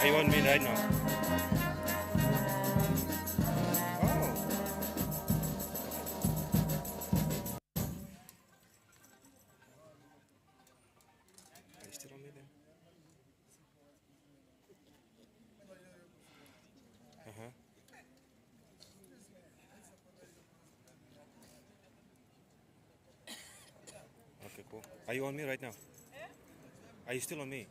Are you on me right now? Oh. Are you still on me then? Uh-huh. Okay, cool. Are you on me right now? Are you still on me?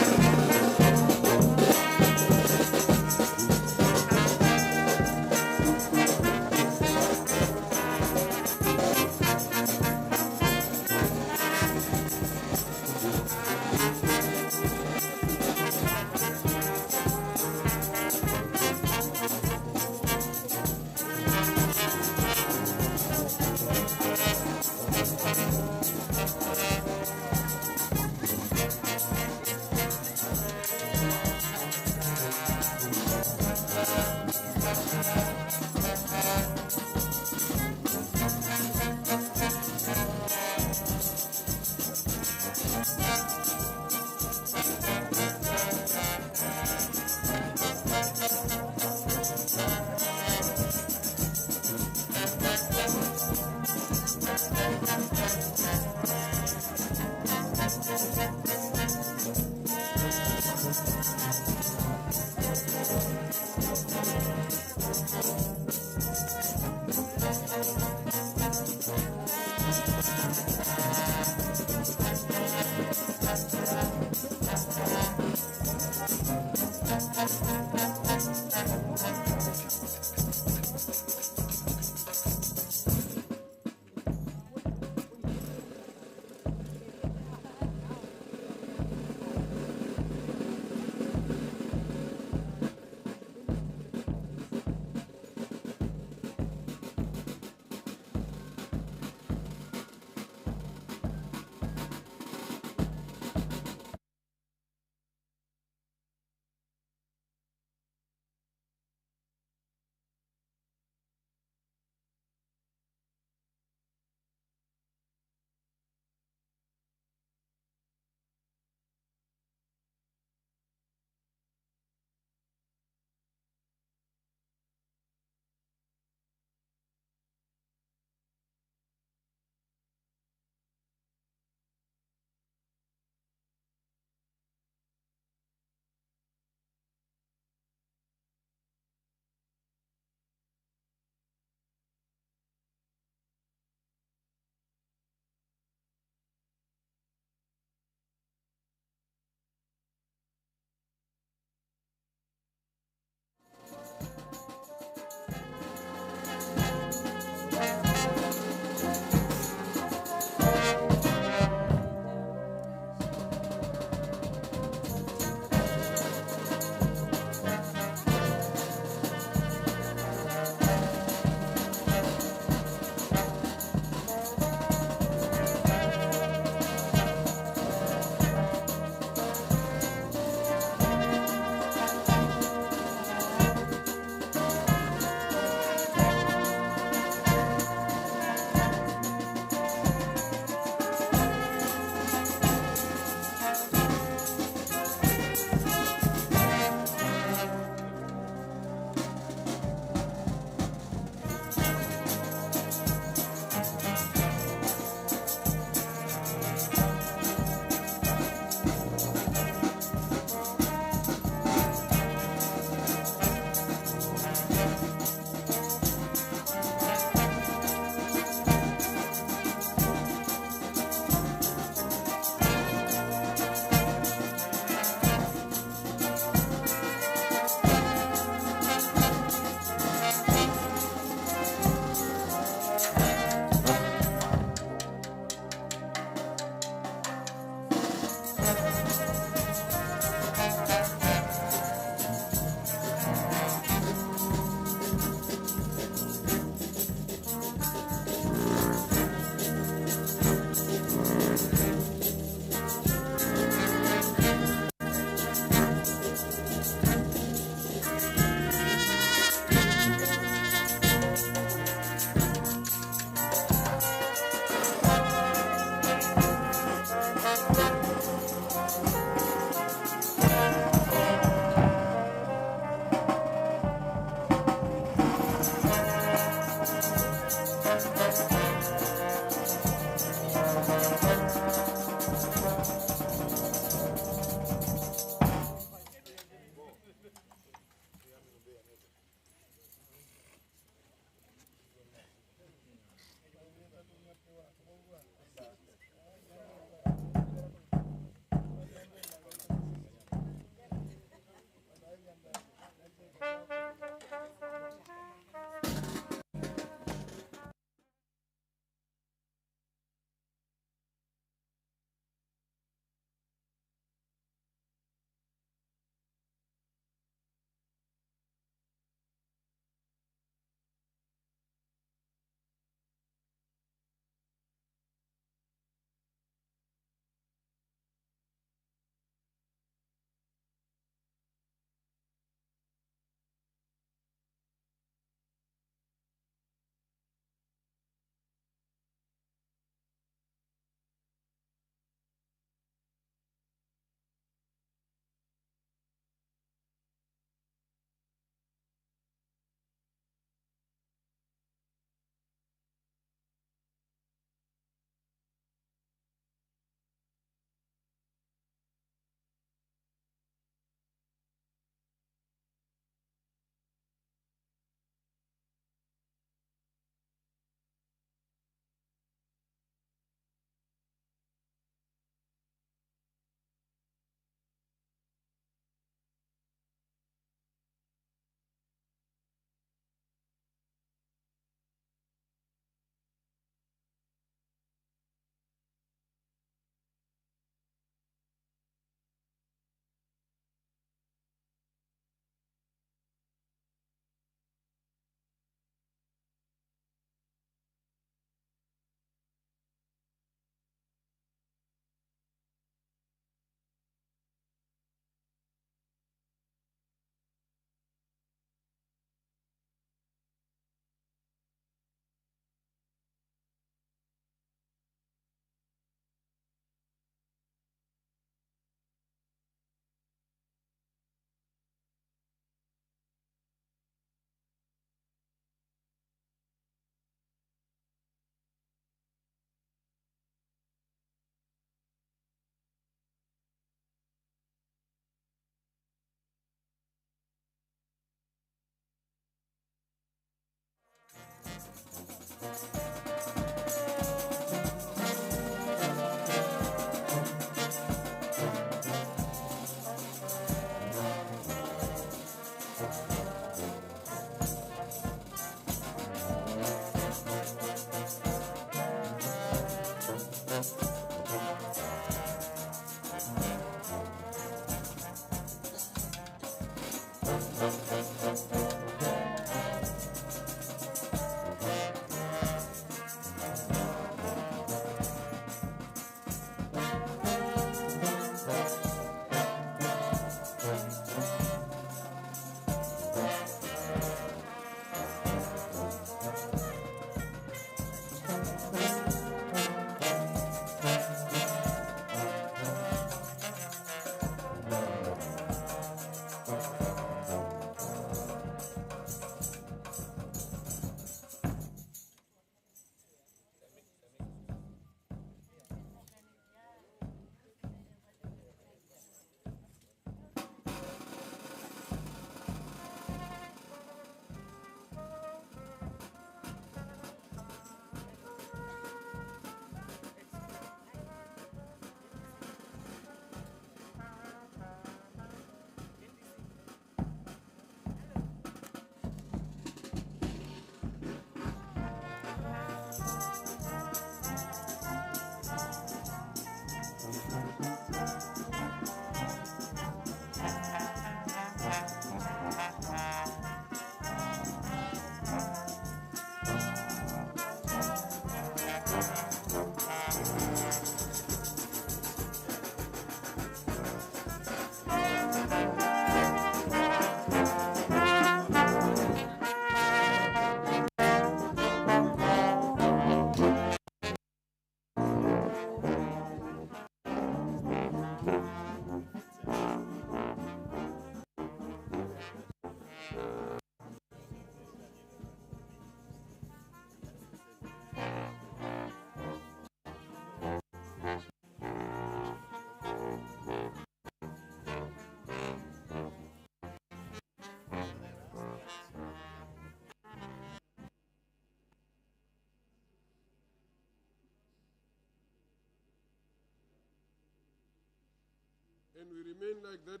And we remain like that.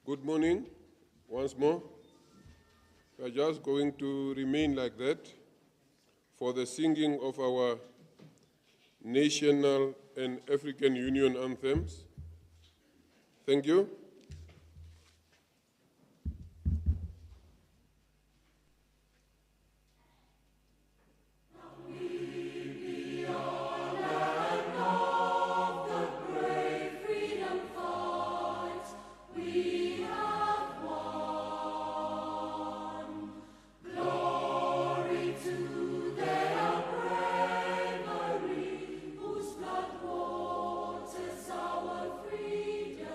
Good morning, once more. We are just going to remain like that for the singing of our national and African Union anthems. Thank you. Whose blood waters our freedom.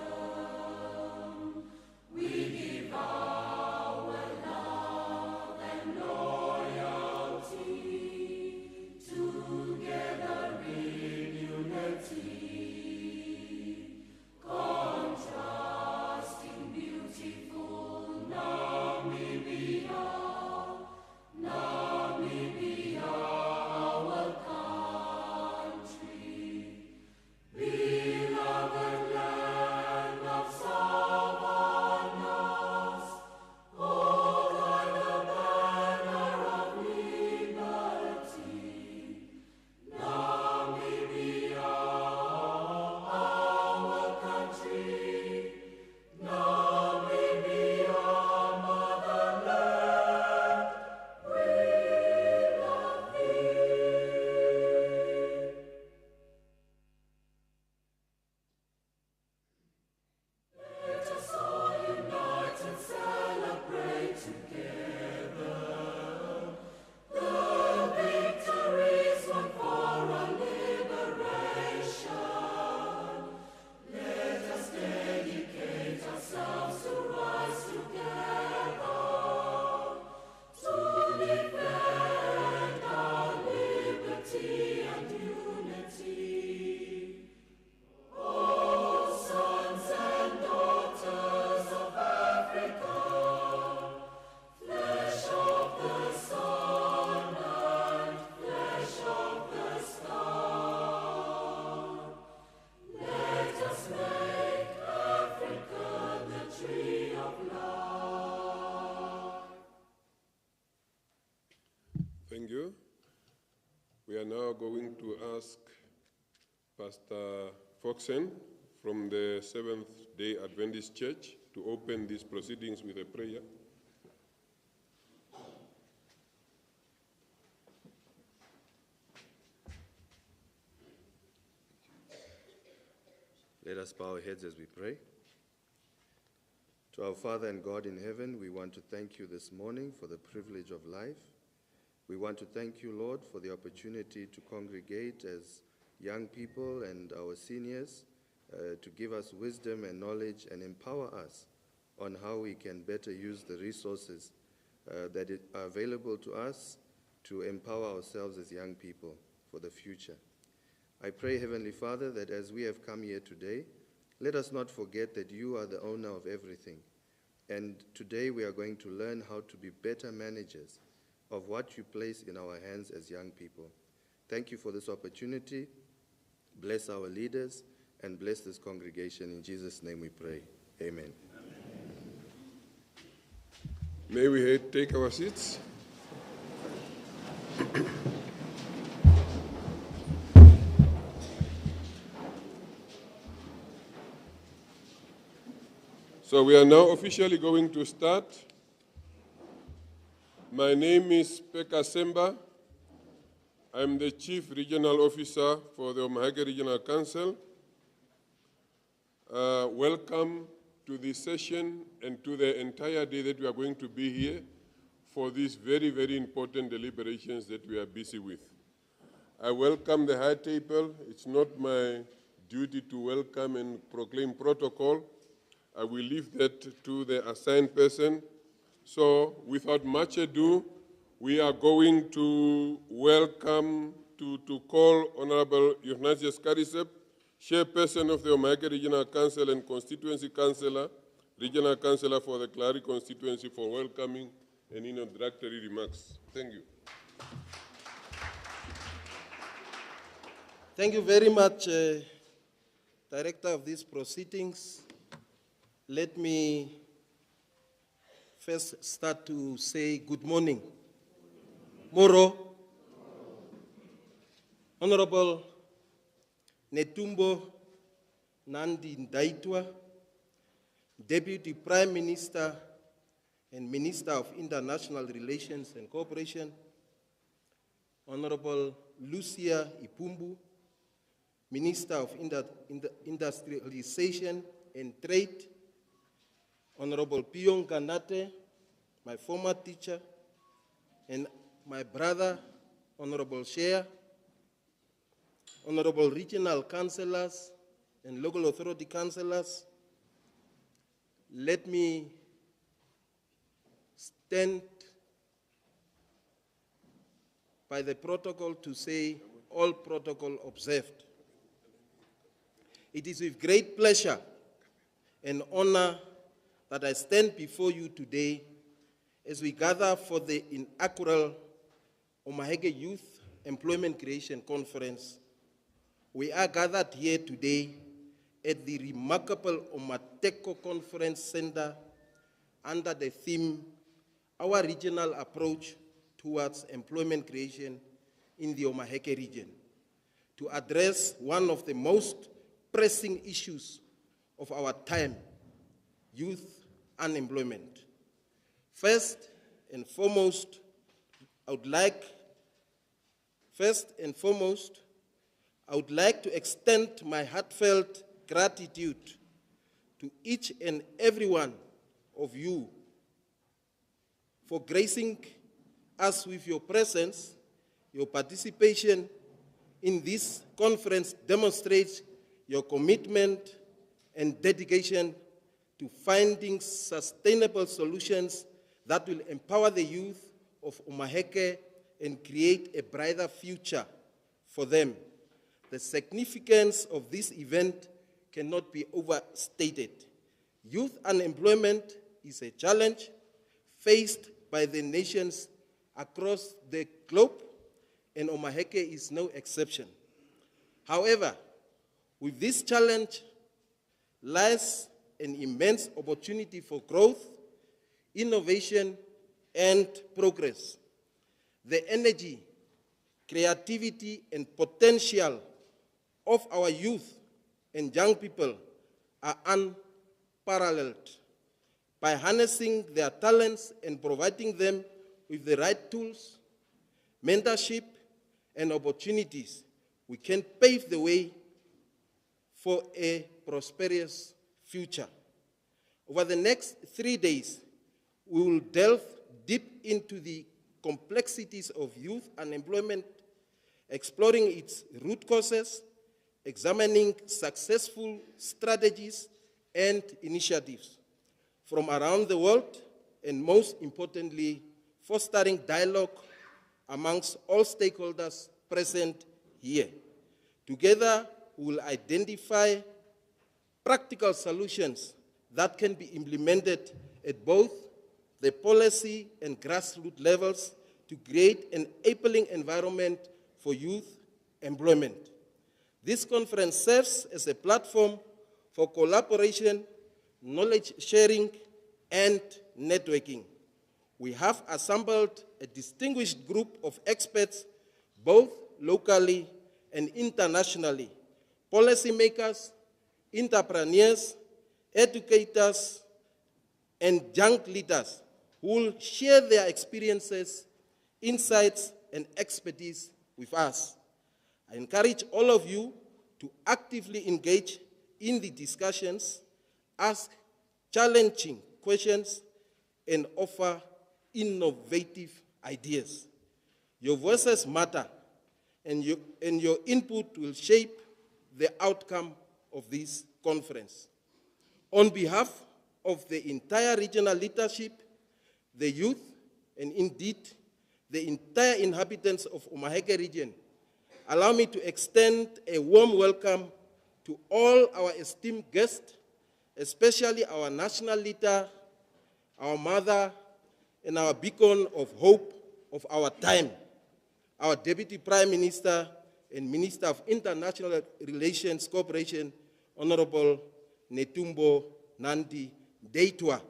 Thank you. We are now going to ask Pastor Foxen from the Seventh-day Adventist Church to open these proceedings with a prayer. Let us bow our heads as we pray. To our Father and God in heaven, we want to thank you this morning for the privilege of life. We want to thank you, Lord, for the opportunity to congregate as young people and our seniors, to give us wisdom and knowledge and empower us on how we can better use the resources that are available to us to empower ourselves as young people for the future. I pray, Heavenly Father, that as we have come here today, let us not forget that you are the owner of everything. And today we are going to learn how to be better managers of what you place in our hands as young people. Thank you for this opportunity. Bless our leaders and bless this congregation. In Jesus' name we pray. Amen. May we take our seats? So we are now officially going to start. My name is Pekka Semba. I'm the Chief Regional Officer for the Omaheke Regional Council. Welcome to this session and to the entire day that we are going to be here for these very, very important deliberations that we are busy with. I welcome the high table. It's not my duty to welcome and proclaim protocol. I will leave that to the assigned person. So without much ado, we are going to welcome, to call Honorable Ignatius Karisep, Chairperson of the Omaheke Regional Council and Constituency Councillor, Regional Councillor for the Clary Constituency, for welcoming and introductory remarks. Thank you. Thank you very much, Director of these proceedings. Let me first start to say good morning. Moro, Honorable Netumbo Nandi Ndaitwa, Deputy Prime Minister and Minister of International Relations and Cooperation, Honorable Lucia Ipumbu, Minister of Industrialization and Trade, Honorable Piyon Ganate, my former teacher, and my brother, Honorable Shea, Honorable Regional Councillors and Local Authority Councillors, let me stand by the protocol to say all protocol observed. It is with great pleasure and honor that I stand before you today as we gather for the inaugural Omaheke Youth Employment Creation Conference. We are gathered here today at the remarkable Omateko Conference Center under the theme, Our Regional Approach Towards Employment Creation in the Omaheke region, to address one of the most pressing issues of our time, youth unemployment. First and foremost, I would like to extend my heartfelt gratitude to each and every one of you for gracing us with your presence. Your participation in this conference demonstrates your commitment and dedication to finding sustainable solutions that will empower the youth of Omaheke and create a brighter future for them. The significance of this event cannot be overstated. Youth unemployment is a challenge faced by the nations across the globe, and Omaheke is no exception. However, with this challenge lies an immense opportunity for growth, innovation, and progress. The energy, creativity, and potential of our youth and young people are unparalleled. By harnessing their talents and providing them with the right tools, mentorship, and opportunities, we can pave the way for a prosperous future. Over the next 3 days, we will delve deep into the complexities of youth unemployment, exploring its root causes, examining successful strategies and initiatives from around the world, and most importantly, fostering dialogue amongst all stakeholders present here. Together, we will identify practical solutions that can be implemented at both the policy and grassroots levels to create an enabling environment for youth employment. This conference serves as a platform for collaboration, knowledge sharing, and networking. We have assembled a distinguished group of experts, both locally and internationally, policymakers, entrepreneurs, educators, and young leaders who will share their experiences, insights, and expertise with us. I encourage all of you to actively engage in the discussions, ask challenging questions, and offer innovative ideas. Your voices matter, and your input will shape the outcome of this conference. On behalf of the entire regional leadership, the youth, and indeed the entire inhabitants of Omaheke region, allow me to extend a warm welcome to all our esteemed guests, especially our national leader, our mother, and our beacon of hope of our time, our Deputy Prime Minister and Minister of International Relations Cooperation, Honorable Netumbo Nandi Ndaitwah,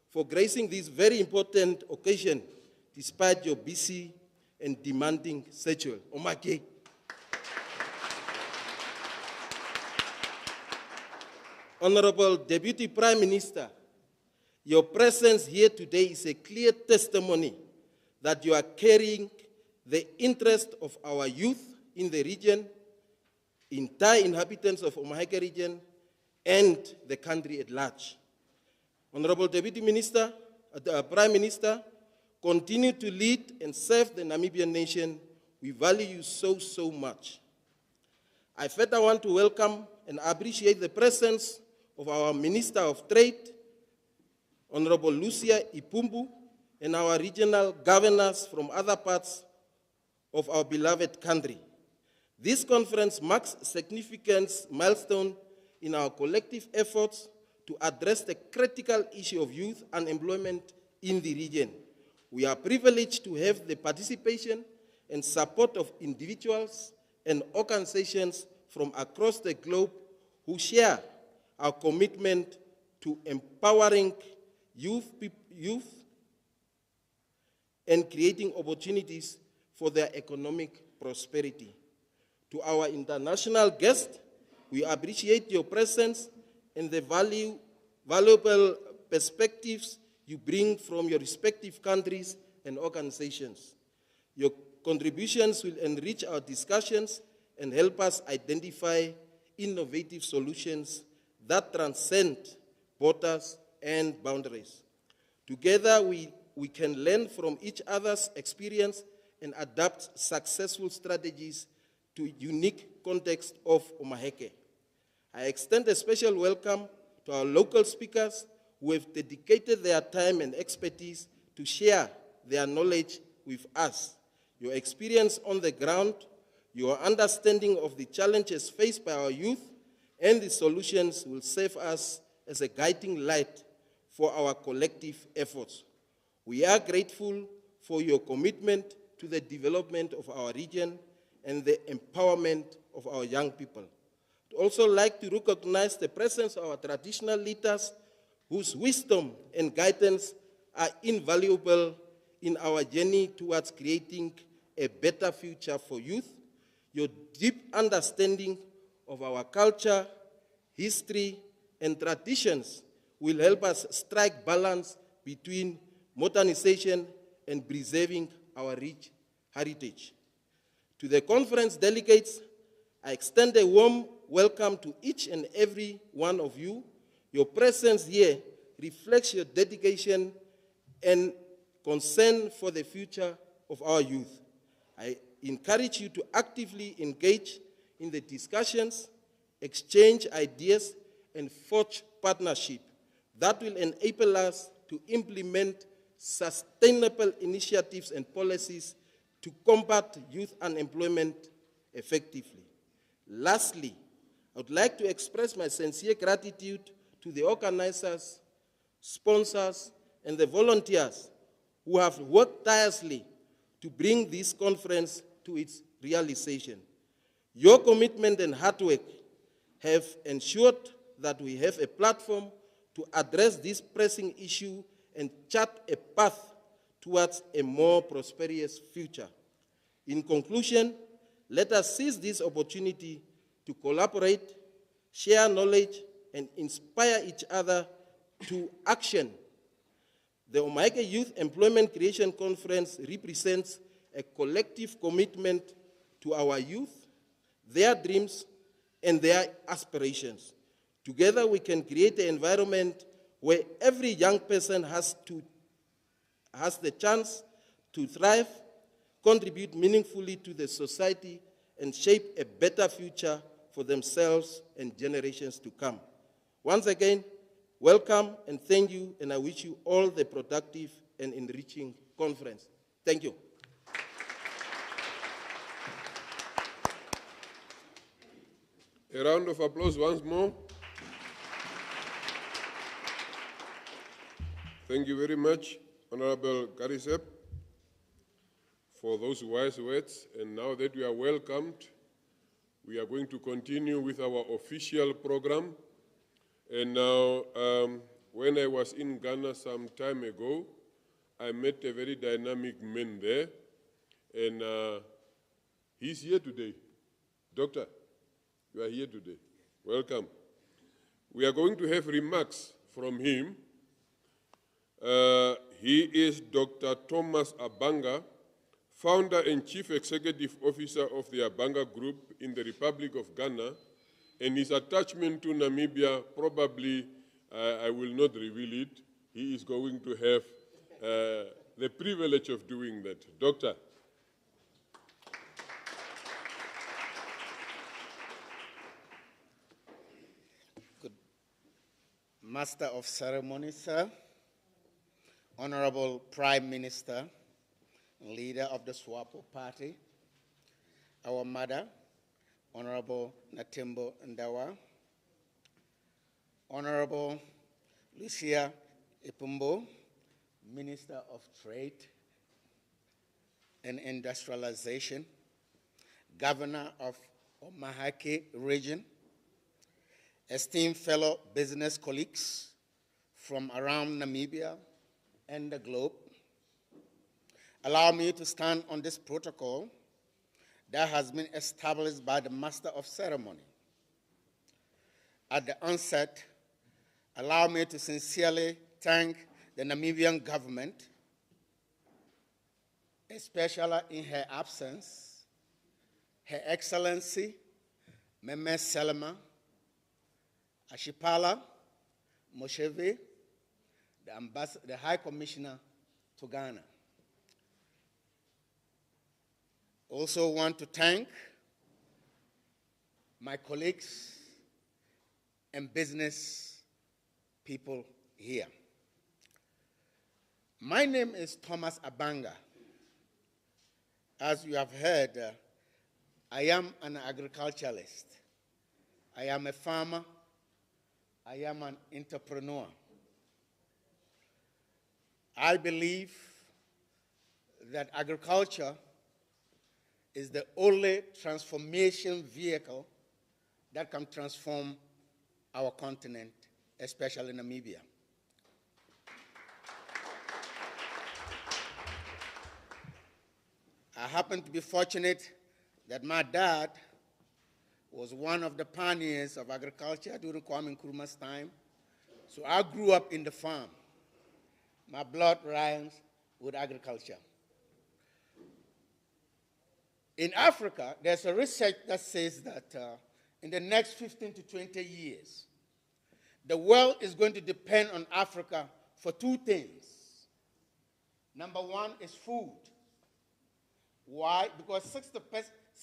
for gracing this very important occasion despite your busy and demanding schedule. Omaheke. Honorable Deputy Prime Minister, your presence here today is a clear testimony that you are carrying the interest of our youth in the region, entire inhabitants of Omaheke region, and the country at large. Honorable Deputy Minister, Prime Minister, continue to lead and serve the Namibian nation. We value you so, so much. I further want to welcome and appreciate the presence of our Minister of Trade, Honorable Lucia Ipumbu, and our regional governors from other parts of our beloved country. This conference marks a significant milestone in our collective efforts to address the critical issue of youth unemployment in the region. We are privileged to have the participation and support of individuals and organizations from across the globe who share our commitment to empowering youth and creating opportunities for their economic prosperity. To our international guests, we appreciate your presence and the valuable perspectives you bring from your respective countries and organizations. Your contributions will enrich our discussions and help us identify innovative solutions that transcend borders and boundaries. Together, we can learn from each other's experience and adapt successful strategies to unique context of Omaheke. I extend a special welcome to our local speakers who have dedicated their time and expertise to share their knowledge with us. Your experience on the ground, your understanding of the challenges faced by our youth, and the solutions will serve us as a guiding light for our collective efforts. We are grateful for your commitment to the development of our region and the empowerment of our young people. I'd also like to recognize the presence of our traditional leaders whose wisdom and guidance are invaluable in our journey towards creating a better future for youth. Your deep understanding of our culture, history, and traditions will help us strike balance between modernization and preserving our rich heritage. To the conference delegates, I extend a warm welcome to each and every one of you. Your presence here reflects your dedication and concern for the future of our youth. I encourage you to actively engage in the discussions, exchange ideas, and forge partnership that will enable us to implement sustainable initiatives and policies to combat youth unemployment effectively. Lastly, I would like to express my sincere gratitude to the organizers, sponsors, and the volunteers who have worked tirelessly to bring this conference to its realization. Your commitment and hard work have ensured that we have a platform to address this pressing issue and chart a path towards a more prosperous future. In conclusion, let us seize this opportunity to collaborate, share knowledge, and inspire each other to action. The Omaheke Youth Employment Creation Conference represents a collective commitment to our youth, their dreams, and their aspirations. Together we can create an environment where every young person has the chance to thrive, contribute meaningfully to the society, and shape a better future for themselves and generations to come. Once again, welcome and thank you, and I wish you all the productive and enriching conference. Thank you. A round of applause once more. Thank you very much, Honorable Garisep, for those wise words. And now that you are welcomed, we are going to continue with our official program. And now, when I was in Ghana some time ago, I met a very dynamic man there, and he's here today. Doctor, you are here today. Welcome. We are going to have remarks from him. He is Dr. Thomas Abanga, founder and chief executive officer of the Abanga Group in the Republic of Ghana, and his attachment to Namibia, probably I will not reveal it. He is going to have the privilege of doing that. Doctor. Good. Master of Ceremonies, sir, Honorable Prime Minister, leader of the SWAPO Party, our mother, Honorable Natembo Ndawa, Honorable Lucia Ipumbo, Minister of Trade and Industrialization, Governor of Omaheke region, esteemed fellow business colleagues from around Namibia and the globe, allow me to stand on this protocol that has been established by the Master of Ceremony. At the onset, allow me to sincerely thank the Namibian government, especially in her absence, Her Excellency Meme Selma Ashipala Mosheve, the High Commissioner to Ghana. Also want to thank my colleagues and business people here. My name is Thomas Abanga. As you have heard, I am an agriculturalist. I am a farmer. I am an entrepreneur. I believe that agriculture is the only transformation vehicle that can transform our continent, especially Namibia. I happen to be fortunate that my dad was one of the pioneers of agriculture during Kwame Nkrumah's time. So I grew up in the farm. My blood rhymes with agriculture. In Africa, there's a research that says that in the next 15 to 20 years, the world is going to depend on Africa for two things. Number one is food. Why? Because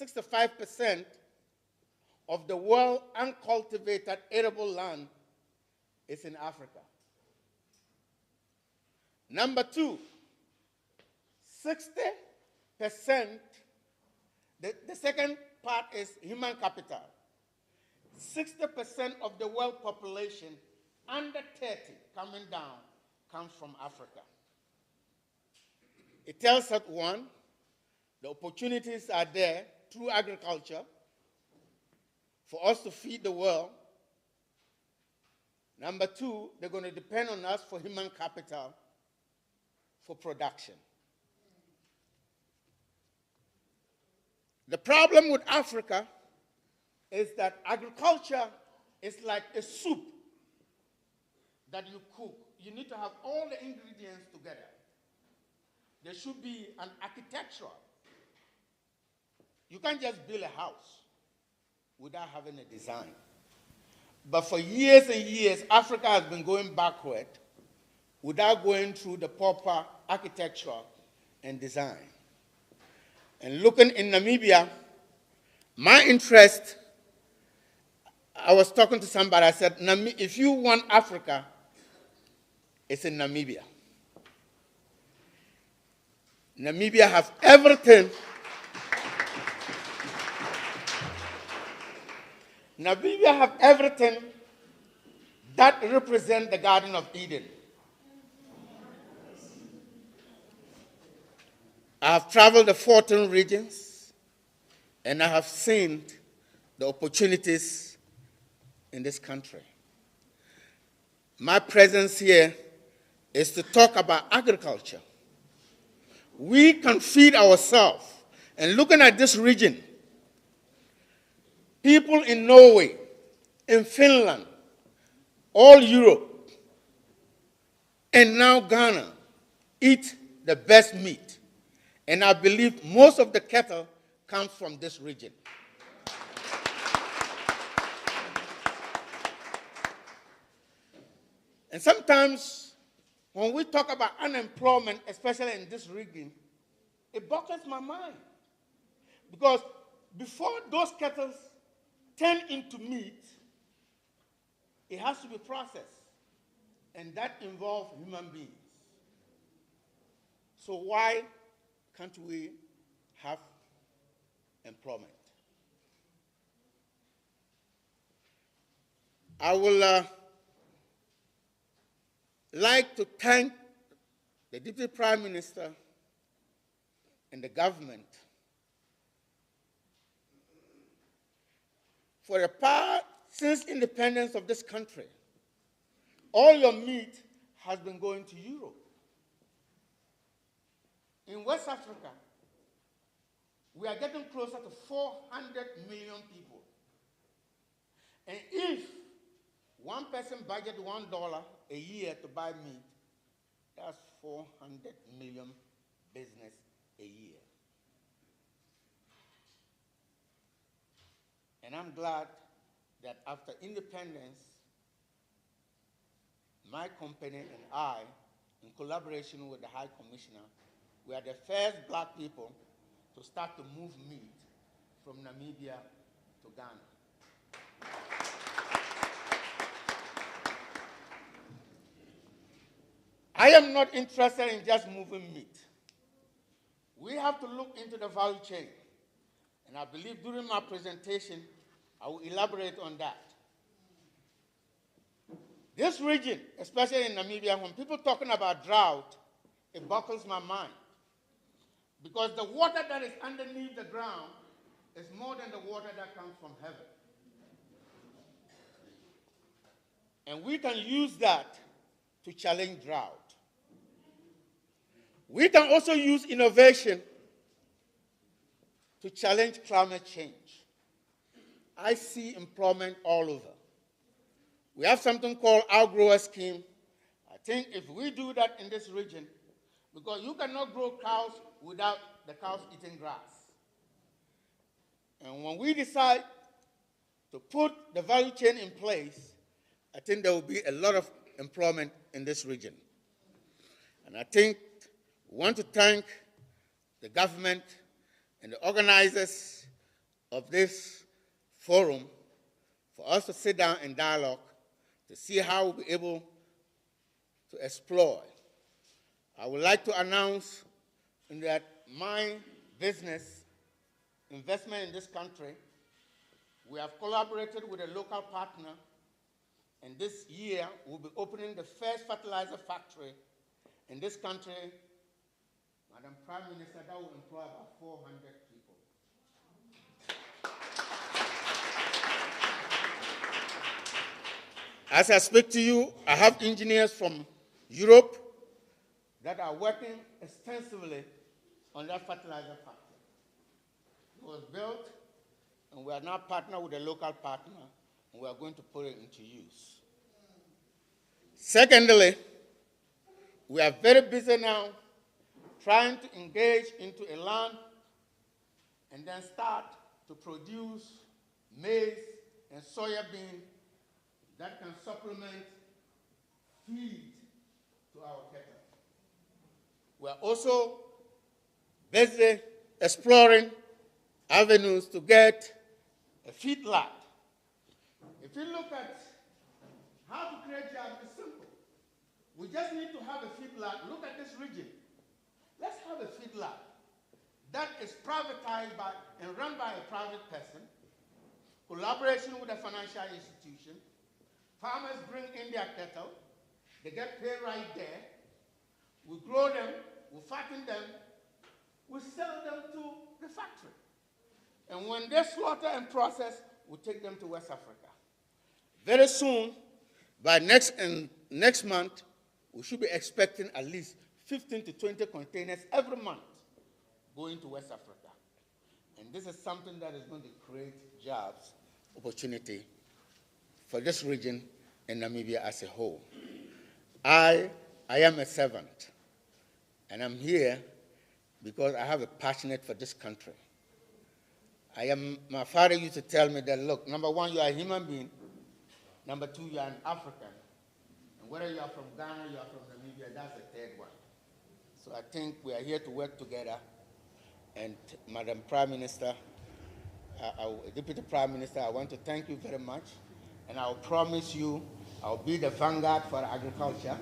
65% of the world uncultivated arable land is in Africa. Number two, 60%, the second part is human capital. 60% of the world population under 30 coming down comes from Africa. It tells us, one, the opportunities are there through agriculture for us to feed the world. Number two, they're going to depend on us for human capital for production. The problem with Africa is that agriculture is like a soup that you cook. You need to have all the ingredients together. There should be an architectural. You can't just build a house without having a design. But for years and years, Africa has been going backward without going through the proper architecture and design. And looking in Namibia, my interest, I was talking to somebody, I said, if you want Africa, it's in Namibia. Namibia has everything. Namibia has everything that represents the Garden of Eden. I have traveled the 14 regions, and I have seen the opportunities in this country. My presence here is to talk about agriculture. We can feed ourselves. And looking at this region, people in Norway, in Finland, all Europe, and now Ghana eat the best meat. And I believe most of the cattle comes from this region. And sometimes when we talk about unemployment, especially in this region, it boggles my mind. Because before those cattle turn into meat, it has to be processed. And that involves human beings. So why can't we have employment? I will like to thank the Deputy Prime Minister and the government for the part since independence of this country. All your meat has been going to Europe. In West Africa, we are getting closer to 400 million people. And if one person budgets $1 a year to buy meat, that's 400 million business a year. And I'm glad that after independence, my company and I, in collaboration with the High Commissioner, we are the first black people to start to move meat from Namibia to Ghana. I am not interested in just moving meat. We have to look into the value chain. And I believe during my presentation, I will elaborate on that. This region, especially in Namibia, when people talking about drought, it boggles my mind. Because the water that is underneath the ground is more than the water that comes from heaven. And we can use that to challenge drought. We can also use innovation to challenge climate change. I see employment all over. We have something called outgrower scheme. I think if we do that in this region, because you cannot grow cows without the cows eating grass. And when we decide to put the value chain in place, I think there will be a lot of employment in this region. And I think we want to thank the government and the organizers of this forum for us to sit down and dialogue to see how we'll be able to explore. I would like to announce that my business investment in this country, we have collaborated with a local partner, and this year we'll be opening the first fertilizer factory in this country. Madam Prime Minister, that will employ about 400 people. As I speak to you, I have engineers from Europe that are working extensively on that fertilizer factory. It was built, and we are now partnered with a local partner, and we are going to put it into use. Secondly, we are very busy now trying to engage into a land and then start to produce maize and soya bean that can supplement feed to our cattle. We are also busy exploring avenues to get a feedlot. If you look at how to create jobs, it's simple. We just need to have a feedlot. Look at this region. Let's have a feedlot that is privatized by and run by a private person, collaboration with a financial institution. Farmers bring in their cattle. They get paid right there. We grow them, we fatten them, we sell them to the factory. And when they slaughter and process, we take them to West Africa. Very soon, by next month, we should be expecting at least 15 to 20 containers every month going to West Africa. And this is something that is going to create jobs, opportunity for this region and Namibia as a whole. I am a servant, and I'm here because I have a passion for this country. My father used to tell me that, look, number one, you are a human being. Number two, you are an African. And whether you are from Ghana, you are from Namibia, that's the third one. So I think we are here to work together. And Madam Prime Minister, Deputy Prime Minister, I want to thank you very much. And I'll promise you, I'll be the vanguard for agriculture.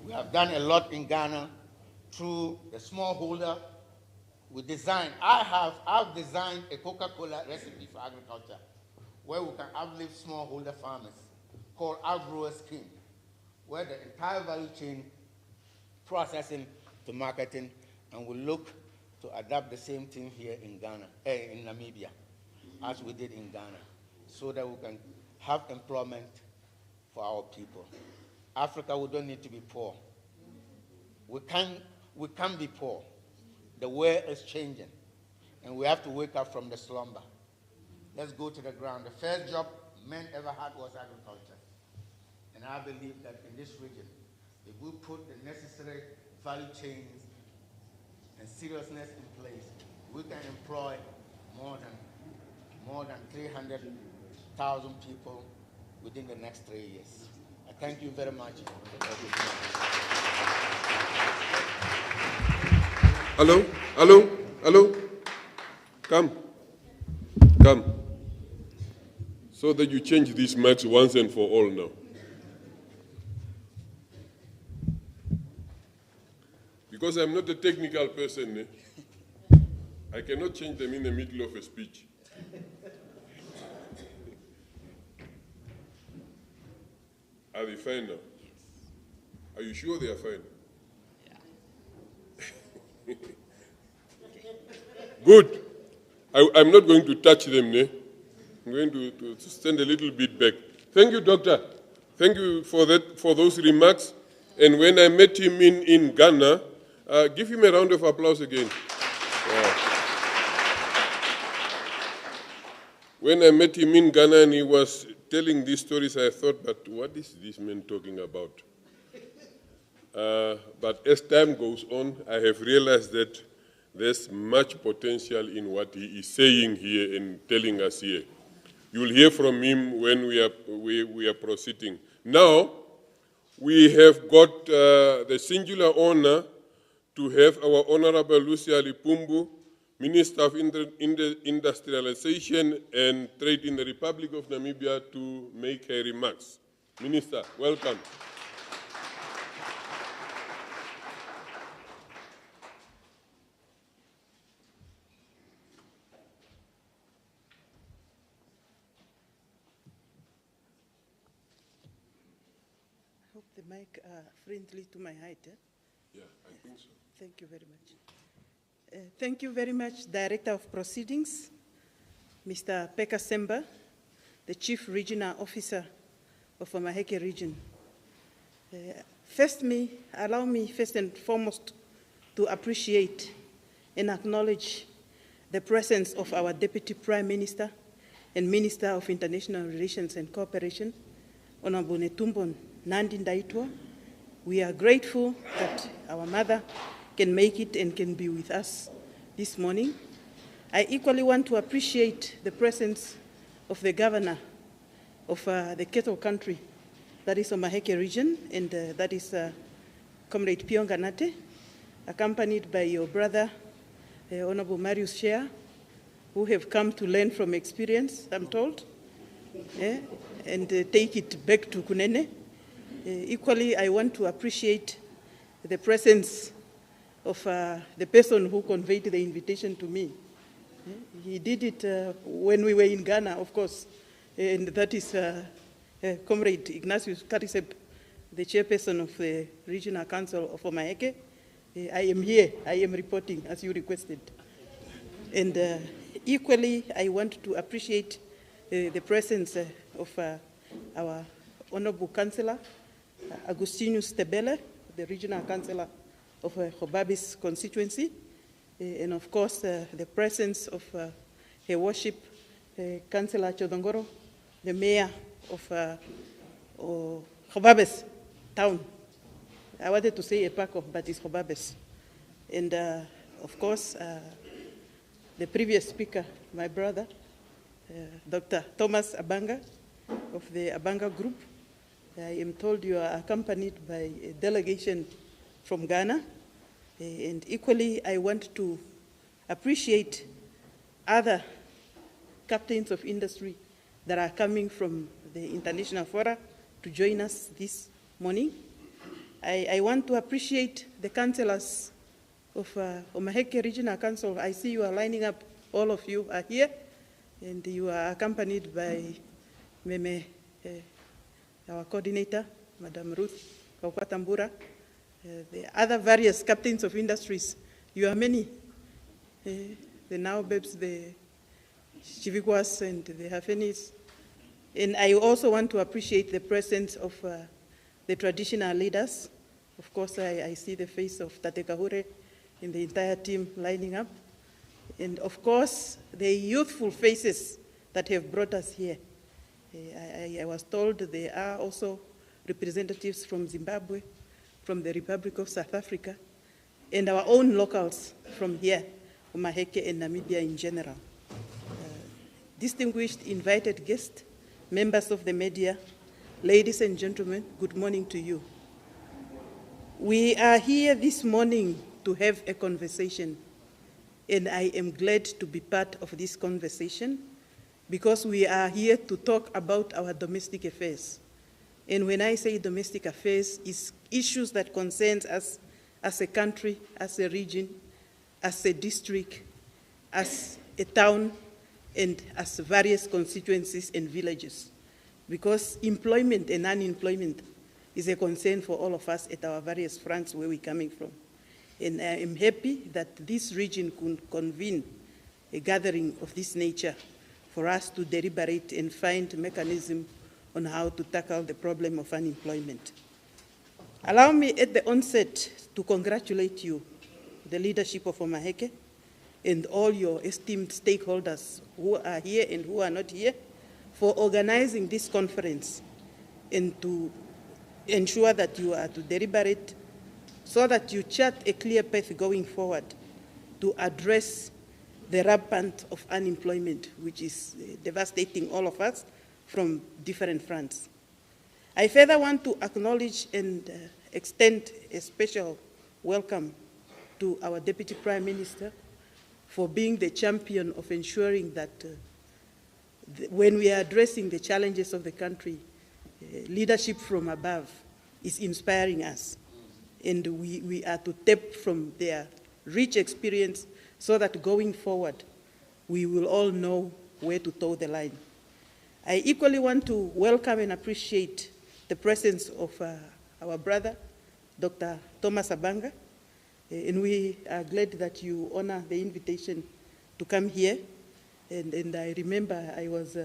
We have done a lot in Ghana through the smallholder. We designed, I've designed a Coca-Cola recipe for agriculture where we can uplift smallholder farmers called outgrower scheme, where the entire value chain, processing to marketing, and we look to adapt the same thing here in Ghana, in Namibia, as we did in Ghana, so that we can have employment for our people. Africa, we don't need to be poor. We can be poor. The world is changing, and we have to wake up from the slumber. Let's go to the ground. The first job men ever had was agriculture. And I believe that in this region, if we put the necessary value chains and seriousness in place, we can employ more than 300,000 people within the next 3 years. I thank you very much. Hello, hello, hello. Come. So that you change these marks once and for all now. Because I'm not a technical person, I cannot change them in the middle of a speech. Are they fine now? Yes. Are you sure they are fine? Yeah. Good. I'm not going to touch them, I'm going to stand a little bit back. Thank you, Doctor. Thank you for those remarks. And when I met him in Ghana, give him a round of applause again. Yeah. When I met him in Ghana and he was telling these stories, I thought, but what is this man talking about? But as time goes on, I have realized that there's much potential in what he is saying here and telling us here. You'll hear from him when we are proceeding. Now, we have got the singular honor to have our Honorable Lucia Lipumbu, Minister of Industrialization and Trade in the Republic of Namibia, to make her remarks. Minister, welcome. I hope the mic friendly to my height. Yeah, I think so. Thank you very much. Thank you very much, Director of Proceedings, Mr. Pekka Semba, the Chief Regional Officer of Omaheke Region. Allow me first and foremost to appreciate and acknowledge the presence of our Deputy Prime Minister and Minister of International Relations and Cooperation, Honorable Netumbo Nandi Ndaitwah. We are grateful that our mother can make it and can be with us this morning. I equally want to appreciate the presence of the governor of the cattle country, that is Omaheke region, and that is Comrade Pionga Nate, accompanied by your brother, Honorable Marius Shea, who have come to learn from experience, I'm told, and take it back to Kunene. Equally, I want to appreciate the presence of the person who conveyed the invitation to me. He did it when we were in Ghana, of course, and that is Comrade Ignatius Karisep, the chairperson of the Regional Council of Omaheke. I am here, I am reporting as you requested. And equally, I want to appreciate the presence of our Honorable Councillor, Agustinus Tebele, the Regional Councillor of Hobabis constituency, and of course the presence of Her Worship Councillor Chodongoro, the Mayor of Hobabis town. I wanted to say Epako, but it's Hobabis. And of course, the previous speaker, my brother, Dr. Thomas Abanga of the Abanga Group. I am told you are accompanied by a delegation from Ghana. And equally, I want to appreciate other captains of industry that are coming from the international fora to join us this morning. I want to appreciate the councillors of Omaheke Regional Council. I see you are lining up, all of you are here, and you are accompanied by Meme, our coordinator, Madam Ruth Kaukatambura, the other various captains of industries. You are many, the Naobebs, the Chivikwas, and the Hafenis. And I also want to appreciate the presence of the traditional leaders. Of course, I see the face of Tate Kahure and the entire team lining up. And of course, the youthful faces that have brought us here. I was told there are also representatives from Zimbabwe, from the Republic of South Africa, and our own locals from here, Omaheke and Namibia in general. Distinguished invited guests, members of the media, ladies and gentlemen, good morning to you. We are here this morning to have a conversation, and I am glad to be part of this conversation because we are here to talk about our domestic affairs. And when I say domestic affairs, it's issues that concerns us as a country, as a region, as a district, as a town, and as various constituencies and villages. Because employment and unemployment is a concern for all of us at our various fronts where we're coming from. And I am happy that this region could convene a gathering of this nature for us to deliberate and find a mechanism on how to tackle the problem of unemployment. Allow me at the onset to congratulate you, the leadership of Omaheke, and all your esteemed stakeholders who are here and who are not here for organizing this conference and to ensure that you are to deliberate so that you chart a clear path going forward to address the rampant of unemployment, which is devastating all of us from different fronts. I further want to acknowledge and extend a special welcome to our Deputy Prime Minister for being the champion of ensuring that when we are addressing the challenges of the country, leadership from above is inspiring us. And we are to tap from their rich experience so that going forward, we will all know where to toe the line. I equally want to welcome and appreciate the presence of our brother, Dr. Thomas Abanga, and we are glad that you honor the invitation to come here. And I remember I was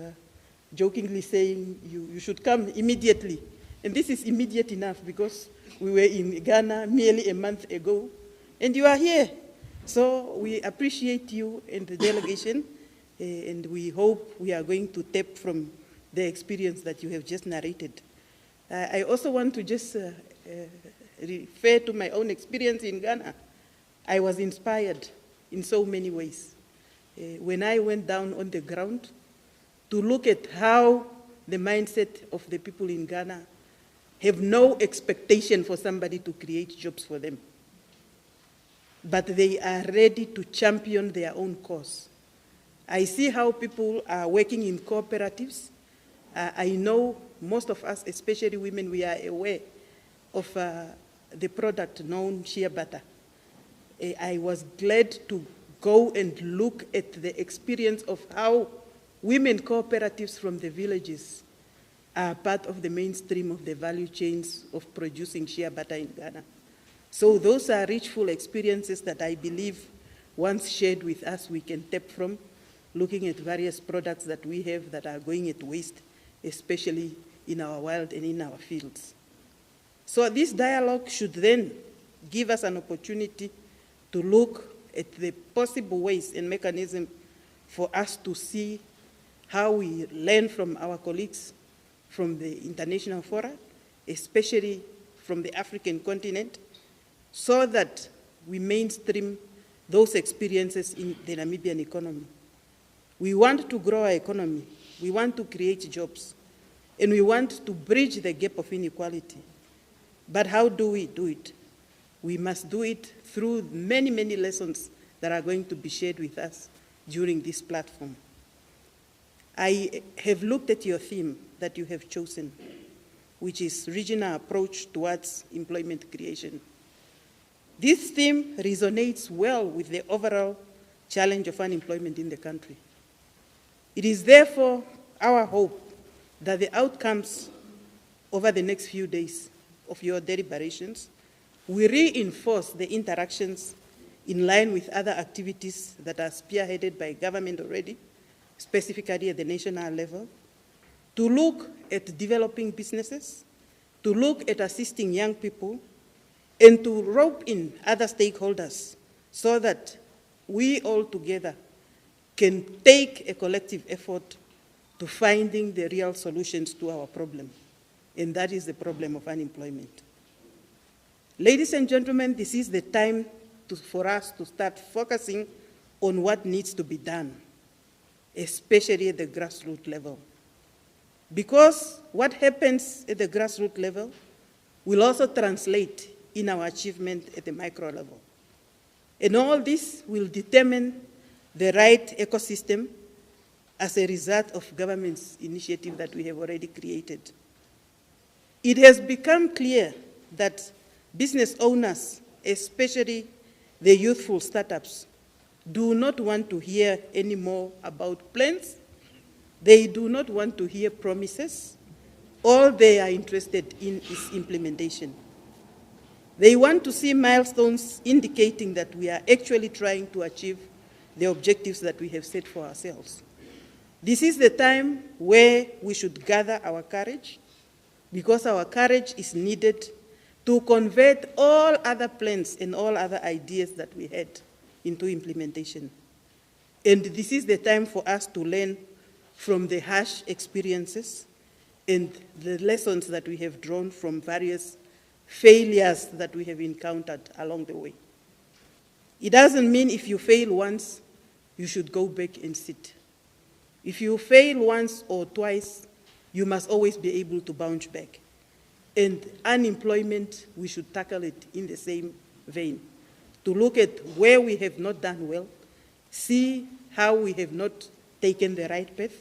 jokingly saying you should come immediately. And this is immediate enough because we were in Ghana merely a month ago, and you are here. So we appreciate you and the delegation, and we hope we are going to tap from the experience that you have just narrated. I also want to just refer to my own experience in Ghana. I was inspired in so many ways. When I went down on the ground to look at how the mindset of the people in Ghana have no expectation for somebody to create jobs for them, but they are ready to champion their own cause. I see how people are working in cooperatives. I know most of us, especially women, we are aware of the product known shea butter. I was glad to go and look at the experience of how women cooperatives from the villages are part of the mainstream of the value chains of producing shea butter in Ghana. So those are richful experiences that I believe once shared with us, we can tap from, looking at various products that we have that are going at waste, especially in our wild and in our fields. So this dialogue should then give us an opportunity to look at the possible ways and mechanisms for us to see how we learn from our colleagues from the international fora, especially from the African continent, so that we mainstream those experiences in the Namibian economy. We want to grow our economy, we want to create jobs, and we want to bridge the gap of inequality. But how do we do it? We must do it through many, many lessons that are going to be shared with us during this platform. I have looked at your theme that you have chosen, which is regional approach towards employment creation. This theme resonates well with the overall challenge of unemployment in the country. It is therefore our hope that the outcomes over the next few days of your deliberations will reinforce the interactions in line with other activities that are spearheaded by government already, specifically at the national level, to look at developing businesses, to look at assisting young people, and to rope in other stakeholders so that we all together can take a collective effort to finding the real solutions to our problem, and that is the problem of unemployment. Ladies and gentlemen, this is the time for us to start focusing on what needs to be done, especially at the grassroots level. Because what happens at the grassroots level will also translate in our achievement at the micro level. And all this will determine the right ecosystem as a result of government's initiative that we have already created. It has become clear that business owners, especially the youthful startups, do not want to hear any more about plans. They do not want to hear promises. All they are interested in is implementation. They want to see milestones indicating that we are actually trying to achieve the objectives that we have set for ourselves. This is the time where we should gather our courage, because our courage is needed to convert all other plans and all other ideas that we had into implementation. And this is the time for us to learn from the harsh experiences and the lessons that we have drawn from various failures that we have encountered along the way. It doesn't mean if you fail once, you should go back and sit. If you fail once or twice, you must always be able to bounce back. And unemployment, we should tackle it in the same vein, to look at where we have not done well, see how we have not taken the right path,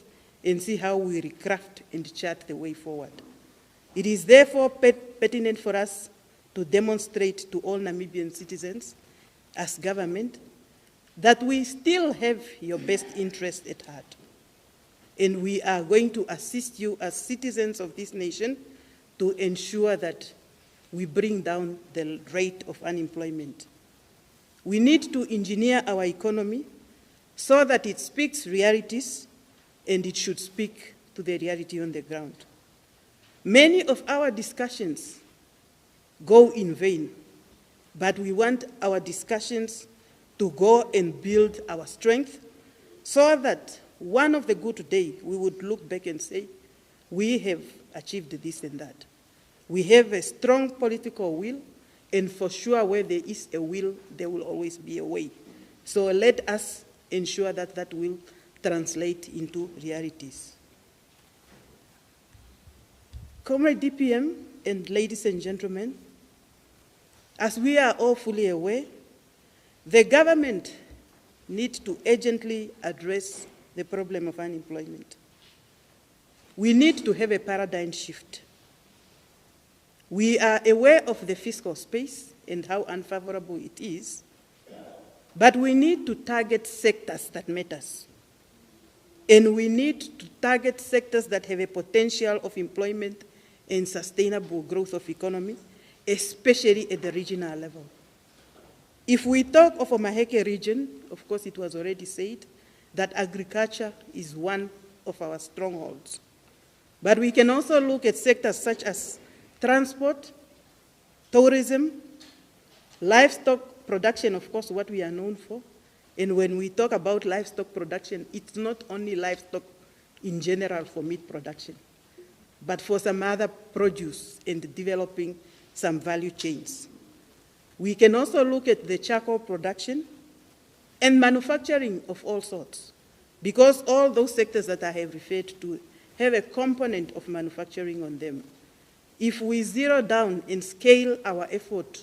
and see how we recraft and chart the way forward. It is therefore pertinent for us to demonstrate to all Namibian citizens, as government, that we still have your best interest at heart. And we are going to assist you as citizens of this nation to ensure that we bring down the rate of unemployment. We need to engineer our economy so that it speaks realities, and it should speak to the reality on the ground. Many of our discussions go in vain, but we want our discussions to go and build our strength so that one of the good days we would look back and say, we have achieved this and that. We have a strong political will, and for sure where there is a will, there will always be a way. So let us ensure that that will translate into realities. Comrade DPM and ladies and gentlemen, as we are all fully aware, the government needs to urgently address the problem of unemployment. We need to have a paradigm shift. We are aware of the fiscal space and how unfavorable it is, but we need to target sectors that matter. And we need to target sectors that have a potential of employment and sustainable growth of economy, especially at the regional level. If we talk of Omaheke region, of course it was already said that agriculture is one of our strongholds. But we can also look at sectors such as transport, tourism, livestock production, of course, what we are known for. And when we talk about livestock production, it's not only livestock in general for meat production, but for some other produce and developing some value chains. We can also look at the charcoal production and manufacturing of all sorts, because all those sectors that I have referred to have a component of manufacturing on them. If we zero down and scale our effort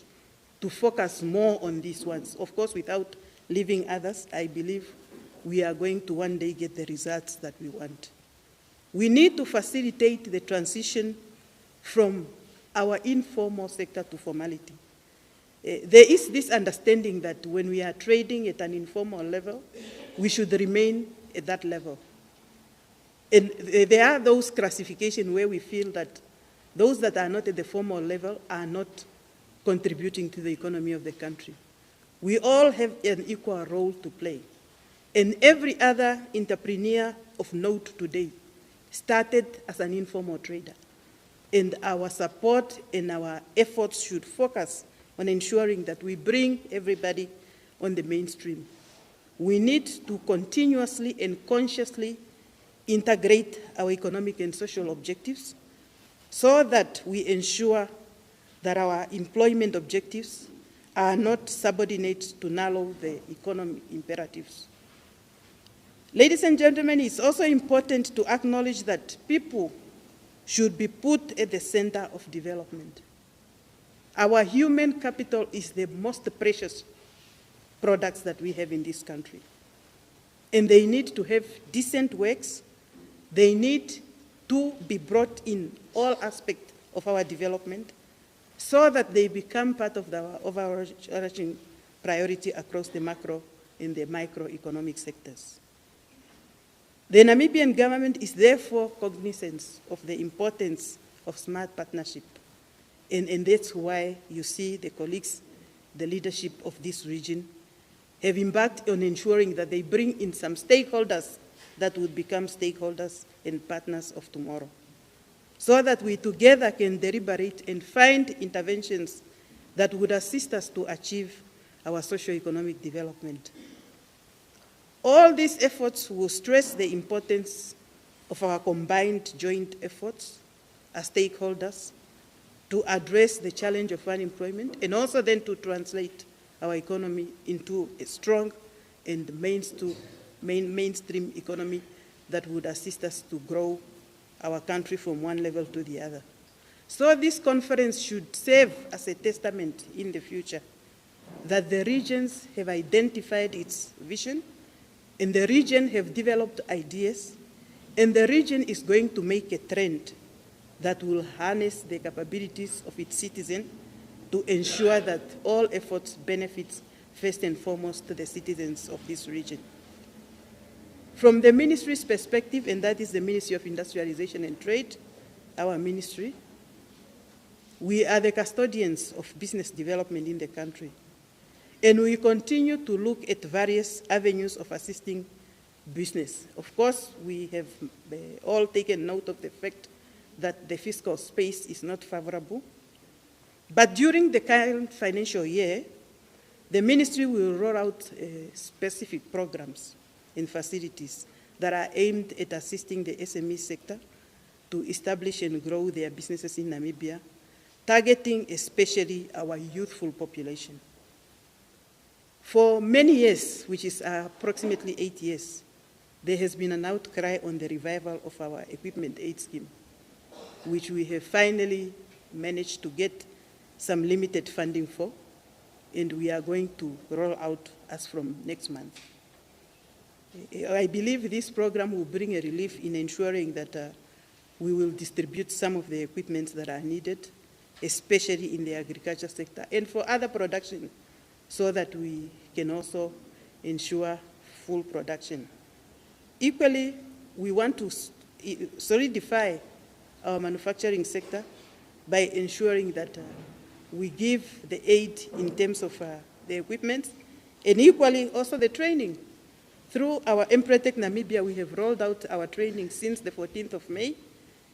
to focus more on these ones, of course without leaving others, I believe we are going to one day get the results that we want. We need to facilitate the transition from our informal sector to formality. There is this understanding that when we are trading at an informal level, we should remain at that level. And there are those classifications where we feel that those that are not at the formal level are not contributing to the economy of the country. We all have an equal role to play. And every other entrepreneur of note today started as an informal trader. And our support and our efforts should focus on ensuring that we bring everybody on the mainstream. We need to continuously and consciously integrate our economic and social objectives so that we ensure that our employment objectives are not subordinate to narrow the economic imperatives. Ladies and gentlemen, it's also important to acknowledge that people should be put at the center of development. Our human capital is the most precious products that we have in this country. And they need to have decent works. They need to be brought in all aspects of our development so that they become part of our overarching priority across the macro and the microeconomic sectors. The Namibian government is therefore cognizant of the importance of smart partnership. And that's why you see the colleagues, the leadership of this region, have embarked on ensuring that they bring in some stakeholders that would become stakeholders and partners of tomorrow, so that we together can deliberate and find interventions that would assist us to achieve our socio-economic development. All these efforts will stress the importance of our combined joint efforts as stakeholders to address the challenge of unemployment and also then to translate our economy into a strong and mainstream economy that would assist us to grow our country from one level to the other. So this conference should serve as a testament in the future that the regions have identified its vision, and the region have developed ideas, and the region is going to make a trend that will harness the capabilities of its citizens to ensure that all efforts benefits first and foremost to the citizens of this region. From the ministry's perspective, and that is the Ministry of Industrialization and Trade, our ministry, we are the custodians of business development in the country. And we continue to look at various avenues of assisting business. Of course, we have all taken note of the fact that the fiscal space is not favorable. But during the current financial year, the ministry will roll out specific programs and facilities that are aimed at assisting the SME sector to establish and grow their businesses in Namibia, targeting especially our youthful population. For many years, which is approximately 8 years, there has been an outcry on the revival of our equipment aid scheme, which we have finally managed to get some limited funding for, and we are going to roll out as from next month. I believe this program will bring a relief in ensuring that we will distribute some of the equipment that are needed, especially in the agriculture sector and for other production, so that we can also ensure full production. Equally, we want to solidify our manufacturing sector by ensuring that we give the aid in terms of the equipment, and equally also the training. Through our Empretec Namibia, we have rolled out our training since the 14th of May,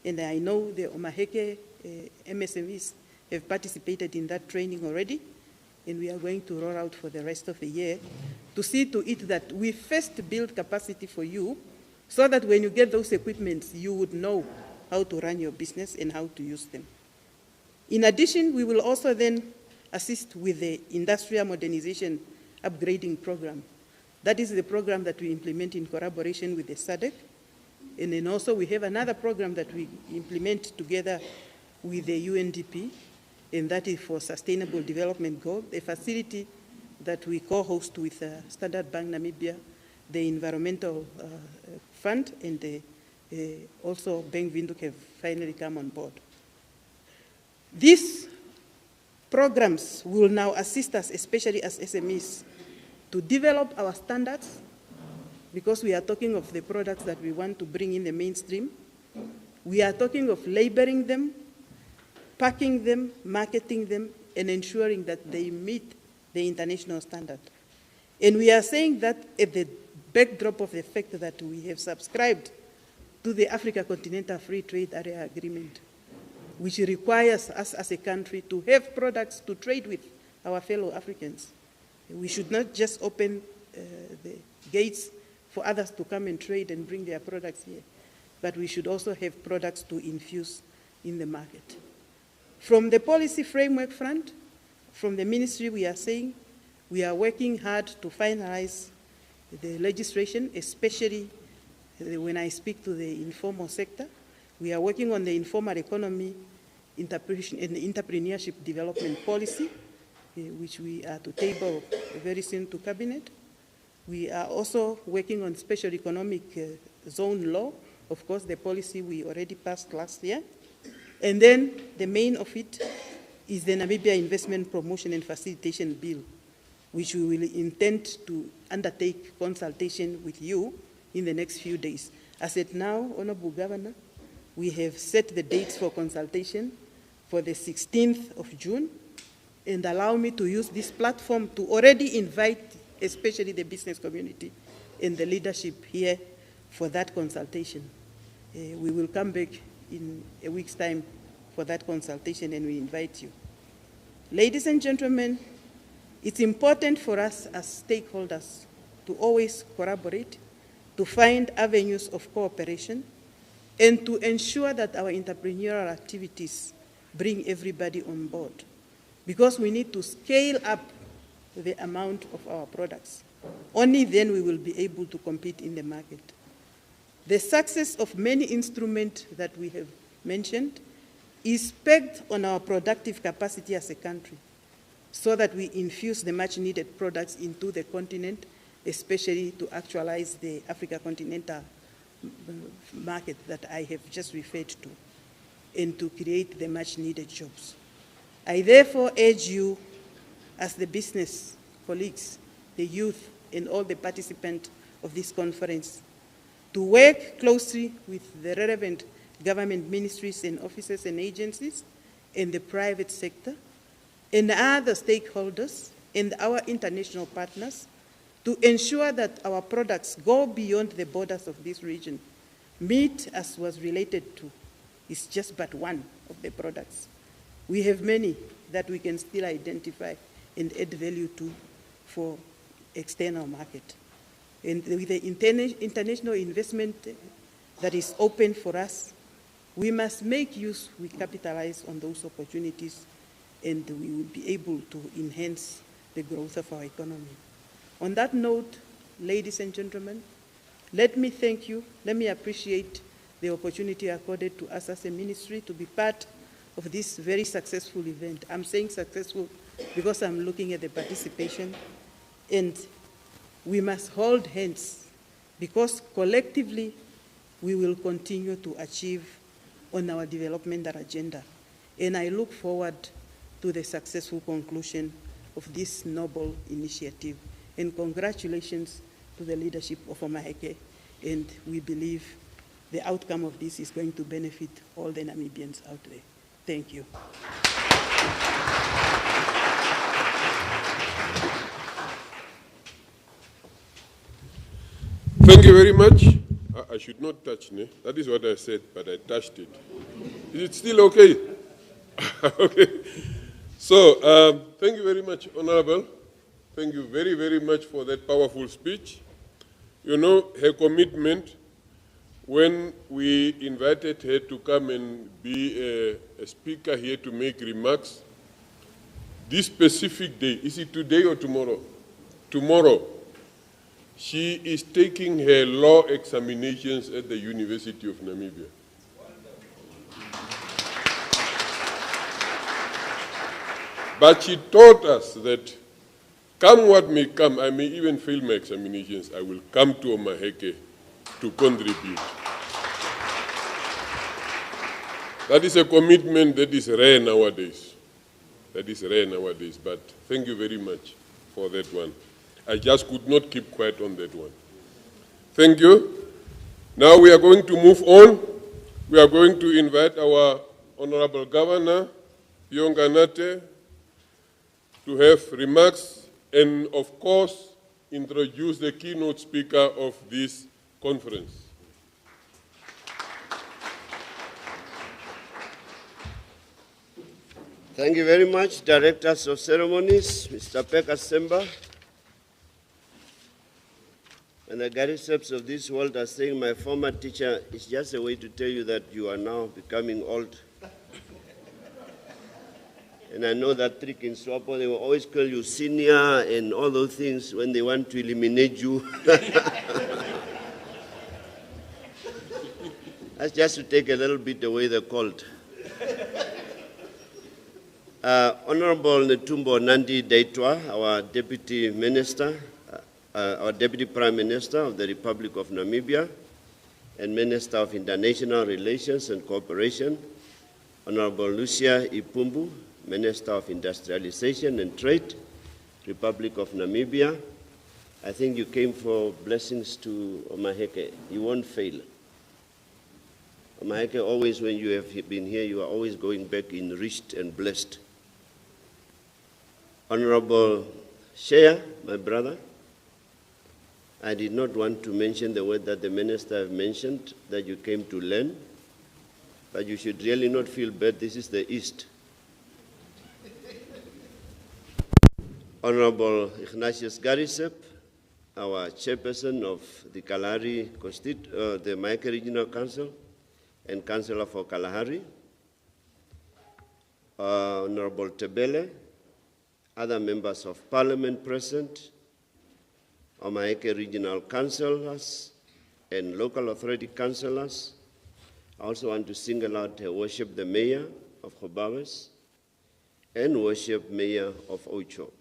and I know the Omaheke MSMEs have participated in that training already, and we are going to roll out for the rest of the year to see to it that we first build capacity for you so that when you get those equipments, you would know how to run your business and how to use them. In addition, we will also then assist with the industrial modernization upgrading program. That is the program that we implement in collaboration with the SADC. And then also we have another program that we implement together with the UNDP, and that is for Sustainable Development Goals, a facility that we co-host with Standard Bank Namibia, the Environmental Fund, and also Bank Windhoek have finally come on board. These programs will now assist us, especially as SMEs, to develop our standards, because we are talking of the products that we want to bring in the mainstream. We are talking of labeling them, packing them, marketing them, and ensuring that they meet the international standard. And we are saying that at the backdrop of the fact that we have subscribed to the Africa Continental Free Trade Area Agreement, which requires us as a country to have products to trade with our fellow Africans. We should not just open the gates for others to come and trade and bring their products here, but we should also have products to infuse in the market. From the policy framework front, from the ministry, we are saying we are working hard to finalize the legislation, especially when I speak to the informal sector. We are working on the informal economy interpretation and entrepreneurship development policy, which we are to table very soon to Cabinet. We are also working on special economic zone law. Of course, the policy we already passed last year. And then the main of it is the Namibia Investment Promotion and Facilitation Bill, which we will intend to undertake consultation with you in the next few days. As at now, Honorable Governor, we have set the dates for consultation for the 16th of June, and allow me to use this platform to already invite especially the business community and the leadership here for that consultation. We will come back in a week's time for that consultation, and we invite you. Ladies and gentlemen, it's important for us as stakeholders to always collaborate, to find avenues of cooperation, and to ensure that our entrepreneurial activities bring everybody on board, because we need to scale up the amount of our products. Only then we will be able to compete in the market. The success of many instruments that we have mentioned is pegged on our productive capacity as a country, so that we infuse the much-needed products into the continent, especially to actualize the Africa continental market that I have just referred to, and to create the much-needed jobs. I therefore urge you, as the business colleagues, the youth, and all the participants of this conference, to work closely with the relevant government ministries and offices and agencies, and the private sector, and other stakeholders, and our international partners, to ensure that our products go beyond the borders of this region. Meat, as was related to, is just but one of the products. We have many that we can still identify and add value to for external market. And with the international investment that is open for us, we must make use, we capitalize on those opportunities, and we will be able to enhance the growth of our economy. On that note, ladies and gentlemen, let me thank you, let me appreciate the opportunity accorded to us as a ministry to be part of this very successful event. I'm saying successful because I'm looking at the participation, and we must hold hands, because collectively we will continue to achieve on our developmental agenda. And I look forward to the successful conclusion of this noble initiative. And congratulations to the leadership of Omaheke, and we believe the outcome of this is going to benefit all the Namibians out there. Thank you. Thank you very much. I should not touch, ne? That is what I said, but I touched it. Is it still okay? Okay. So, thank you very much, Honorable. Thank you very, very much for that powerful speech. You know, her commitment, when we invited her to come and be a speaker here to make remarks, this specific day, is it today or tomorrow? Tomorrow, she is taking her law examinations at the University of Namibia. But she taught us that come what may come, I may even fail my examinations, I will come to Omaheke to contribute. That is a commitment that is rare nowadays. That is rare nowadays, but thank you very much for that one. I just could not keep quiet on that one. Thank you. Now we are going to move on. We are going to invite our Honorable Governor, Yonganate, to have remarks and, of course, introduce the keynote speaker of this conference. Thank you very much, Directors of Ceremonies, Mr. Peka Semba. And the Gariseps of this world are saying my former teacher is just a way to tell you that you are now becoming old. And I know that trick in Swapo, they will always call you senior and all those things when they want to eliminate you. That's just to take a little bit away the cold. Honorable Netumbo Nandi Daitwa, our Deputy Minister, our Deputy Prime Minister of the Republic of Namibia and Minister of International Relations and Cooperation, Honorable Lucia Ipumbu, Minister of Industrialization and Trade, Republic of Namibia. I think you came for blessings to Omaheke. You won't fail. Omaheke, always when you have been here, you are always going back enriched and blessed. Honorable Shea, my brother, I did not want to mention the word that the minister have mentioned, that you came to learn, but you should really not feel bad. This is the East. Honorable Ignatius Garisep, our chairperson of the the Omaheke Regional Council and Councillor for Kalahari, Honorable Tebele, other members of parliament present, Omaheke Regional Councillors and local authority councillors. I also want to single out worship the mayor of Hobawes and worship mayor of Ocho.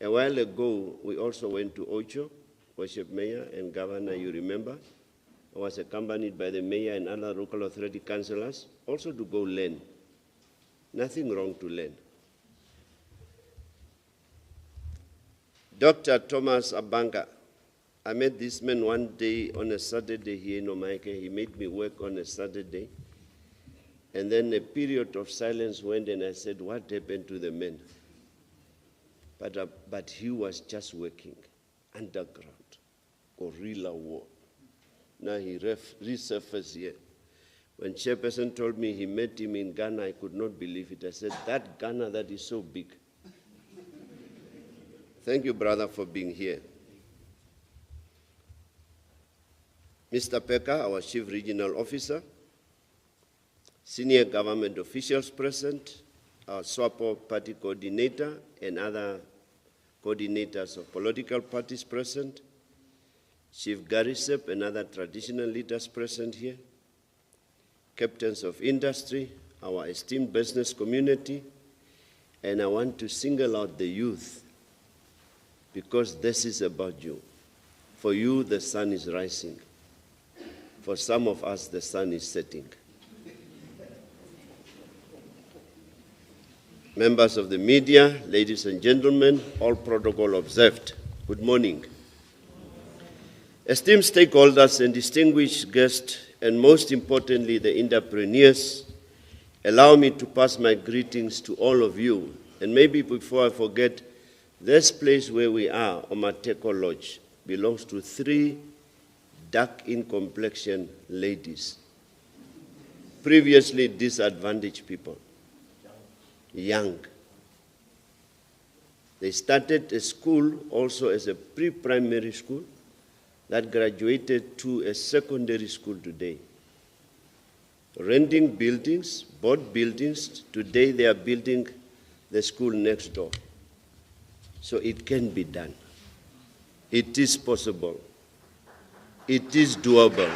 A while ago, we also went to Ocho, worship mayor and governor, you remember. I was accompanied by the mayor and other local authority councillors, also to go learn. Nothing wrong to learn. Dr. Thomas Abanga, I met this man one day on a Saturday here in Omaheke. He made me work on a Saturday. And then a period of silence went, and I said, what happened to the man? But he was just working underground, guerrilla war. Now he resurfaced here. When chairperson told me he met him in Ghana, I could not believe it. I said, that Ghana that is so big. Thank you, brother, for being here. Mr. Peka, our Chief Regional Officer, senior government officials present, our SWAPO party coordinator and other coordinators of political parties present, Chief Garisep and other traditional leaders present here, captains of industry, our esteemed business community, and I want to single out the youth because this is about you. For you, the sun is rising. For some of us, the sun is setting. Members of the media, ladies and gentlemen, all protocol observed, good morning. Esteemed stakeholders and distinguished guests, and most importantly, the entrepreneurs, allow me to pass my greetings to all of you. And maybe before I forget, this place where we are, Omaheke Lodge, belongs to 3 dark in complexion ladies, previously disadvantaged people. Young. They started a school also as a pre-primary school that graduated to a secondary school today. Renting buildings, bought buildings. Today they are building the school next door. So it can be done. It is possible. It is doable.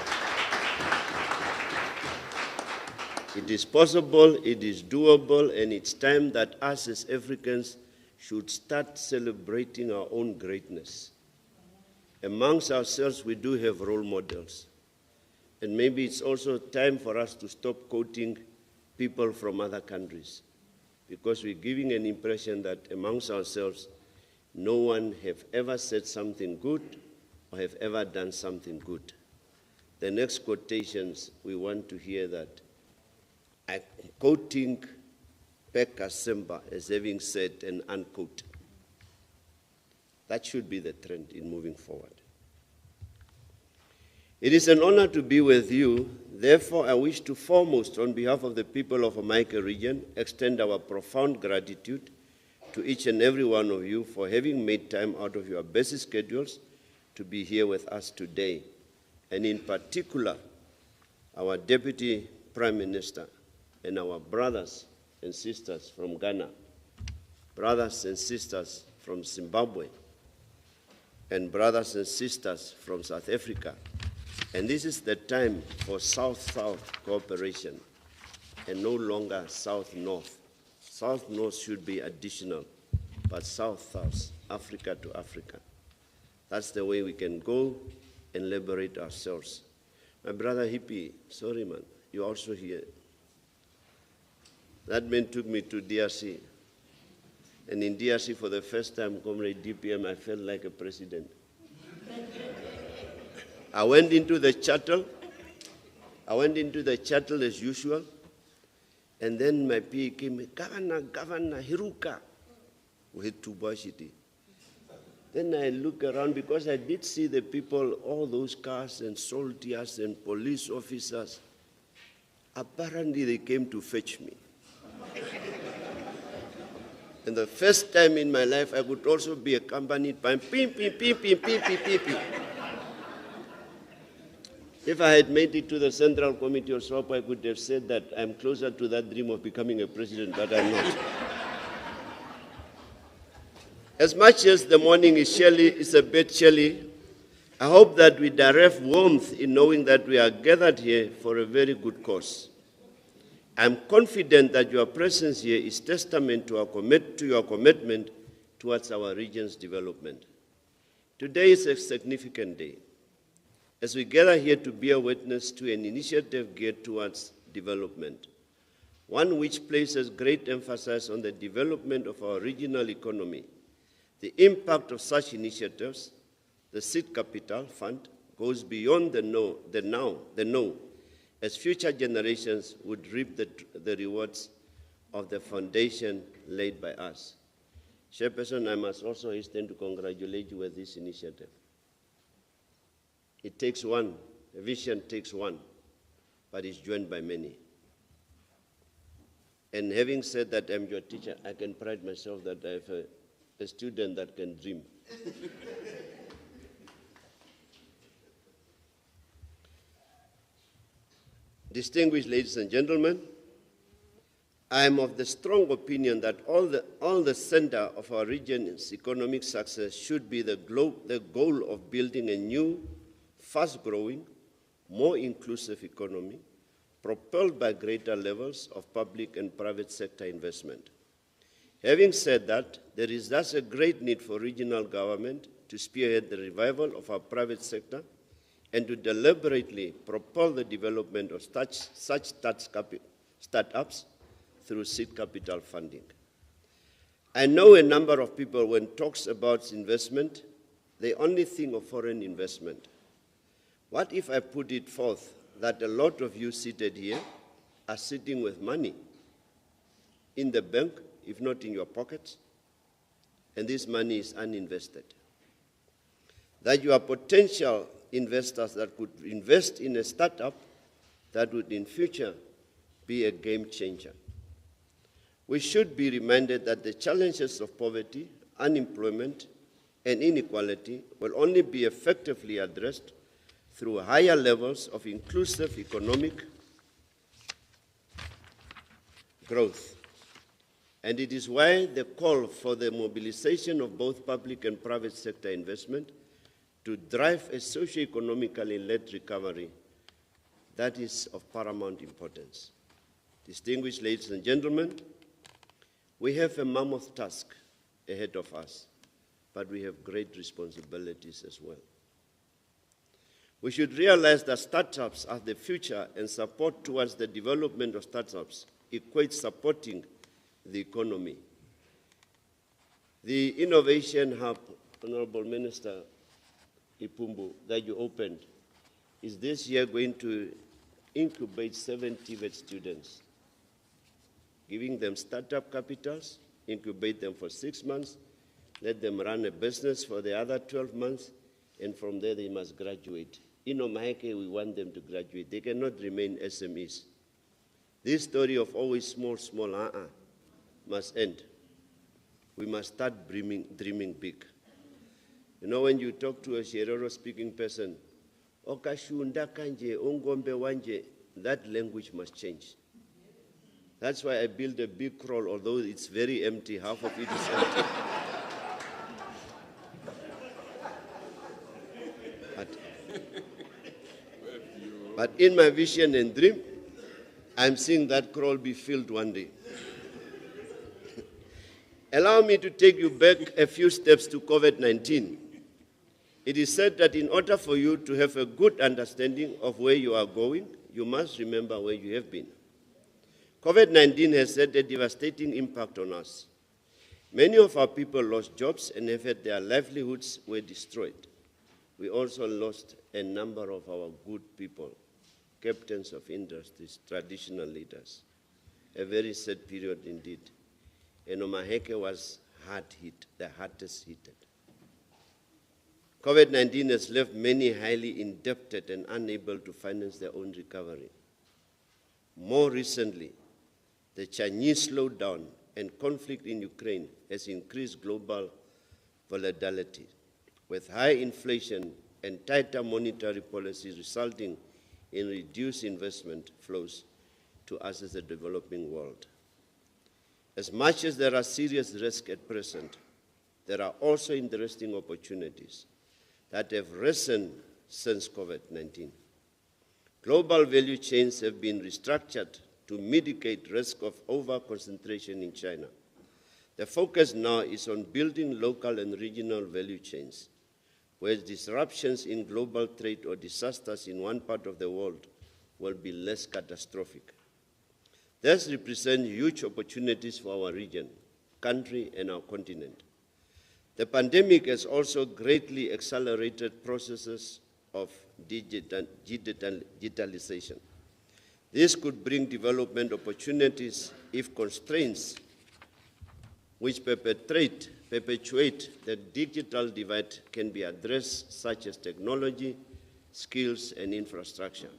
It is possible, it is doable, and it's time that us as Africans should start celebrating our own greatness. Amongst ourselves, we do have role models. And maybe it's also time for us to stop quoting people from other countries, because we're giving an impression that amongst ourselves, no one have ever said something good or have ever done something good. The next quotations, we want to hear that. I'm quoting Peka Semba as having said and unquote. That should be the trend in moving forward. It is an honor to be with you. Therefore, I wish to foremost, on behalf of the people of Omaheke region, extend our profound gratitude to each and every one of you for having made time out of your busy schedules to be here with us today. And in particular, our Deputy Prime Minister, and our brothers and sisters from Ghana, brothers and sisters from Zimbabwe, and brothers and sisters from South Africa. And this is the time for South-South cooperation and no longer South-North. South-North should be additional, but South-South, Africa to Africa. That's the way we can go and liberate ourselves. My brother Hippie, sorry man, you're also here. That man took me to DRC. And in DRC, for the first time, Comrade DPM, I felt like a president. I went into the shuttle. As usual. And then my PA came, Governor, Hiruka. We had to wash it. Then I look around because I did see the people, all those cars and soldiers and police officers. Apparently, they came to fetch me. And the first time in my life, I could also be accompanied by pim, pim, pim, pim, pim, pim, pim, pim. If I had made it to the Central Committee or SWAP, I could have said that I'm closer to that dream of becoming a president, but I'm not. As much as the morning is chilly, it's a bit chilly, I hope that we derive warmth in knowing that we are gathered here for a very good cause. I'm confident that your presence here is testament to your commitment towards our region's development. Today is a significant day, as we gather here to bear witness to an initiative geared towards development, one which places great emphasis on the development of our regional economy. The impact of such initiatives, the Seed Capital Fund, goes beyond the now, as future generations would reap the rewards of the foundation laid by us. Chairperson, I must also hasten to congratulate you with this initiative. It takes one, a vision takes one, but it's joined by many. And having said that I'm your teacher, I can pride myself that I have a student that can dream. Distinguished ladies and gentlemen, I am of the strong opinion that all the center of our region's economic success should be the goal of building a new, fast-growing, more inclusive economy, propelled by greater levels of public and private sector investment. Having said that, there is thus a great need for regional government to spearhead the revival of our private sector and to deliberately propel the development of such startups through seed capital funding. I know a number of people, when talks about investment, they only think of foreign investment. What if I put it forth that a lot of you seated here are sitting with money in the bank, if not in your pockets, and this money is uninvested? That you are potential investors that could invest in a startup that would in future be a game changer. We should be reminded that the challenges of poverty, unemployment, and inequality will only be effectively addressed through higher levels of inclusive economic growth. And it is why the call for the mobilization of both public and private sector investment to drive a socio-economically led recovery that is of paramount importance. Distinguished ladies and gentlemen, we have a mammoth task ahead of us, but we have great responsibilities as well. We should realize that startups are the future, and support towards the development of startups equates supporting the economy. The Innovation Hub, Honorable Minister Ipumbu, that you opened, is this year going to incubate 70 TVET students, giving them startup capitals, incubate them for 6 months, let them run a business for the other 12 months, and from there they must graduate. In Omaheke, we want them to graduate. They cannot remain SMEs. This story of always small, must end. We must start dreaming big. You know, when you talk to a Shirero-speaking person, Okashunda kanje, ongombe wanje, that language must change. That's why I built a big crawl, although it's very empty, half of it is empty. But in my vision and dream, I'm seeing that crawl be filled one day. Allow me to take you back a few steps to COVID-19. It is said that in order for you to have a good understanding of where you are going, you must remember where you have been. COVID-19 has had a devastating impact on us. Many of our people lost jobs and have had their livelihoods were destroyed. We also lost a number of our good people, captains of industries, traditional leaders. A very sad period indeed. And Omaheke was hard hit, the hardest hit. COVID-19 has left many highly indebted and unable to finance their own recovery. More recently, the Chinese slowdown and conflict in Ukraine has increased global volatility, with high inflation and tighter monetary policies resulting in reduced investment flows to us as a developing world. As much as there are serious risks at present, there are also interesting opportunities that have risen since COVID-19. Global value chains have been restructured to mitigate risk of over-concentration in China. The focus now is on building local and regional value chains, where disruptions in global trade or disasters in one part of the world will be less catastrophic. This represents huge opportunities for our region, country, and our continent. The pandemic has also greatly accelerated processes of digitalization. This could bring development opportunities if constraints which perpetuate the digital divide can be addressed, such as technology, skills, and infrastructure.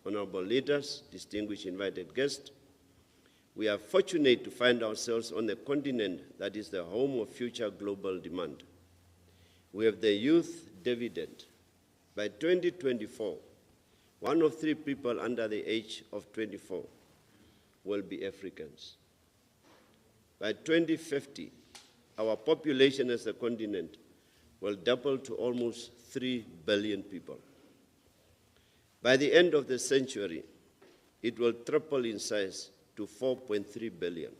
Honorable leaders, distinguished invited guests, we are fortunate to find ourselves on a continent that is the home of future global demand. We have the youth dividend. By 2024, 1 of 3 people under the age of 24 will be Africans. By 2050, our population as a continent will double to almost 3 billion people. By the end of the century, it will triple in size to 4.3 billion.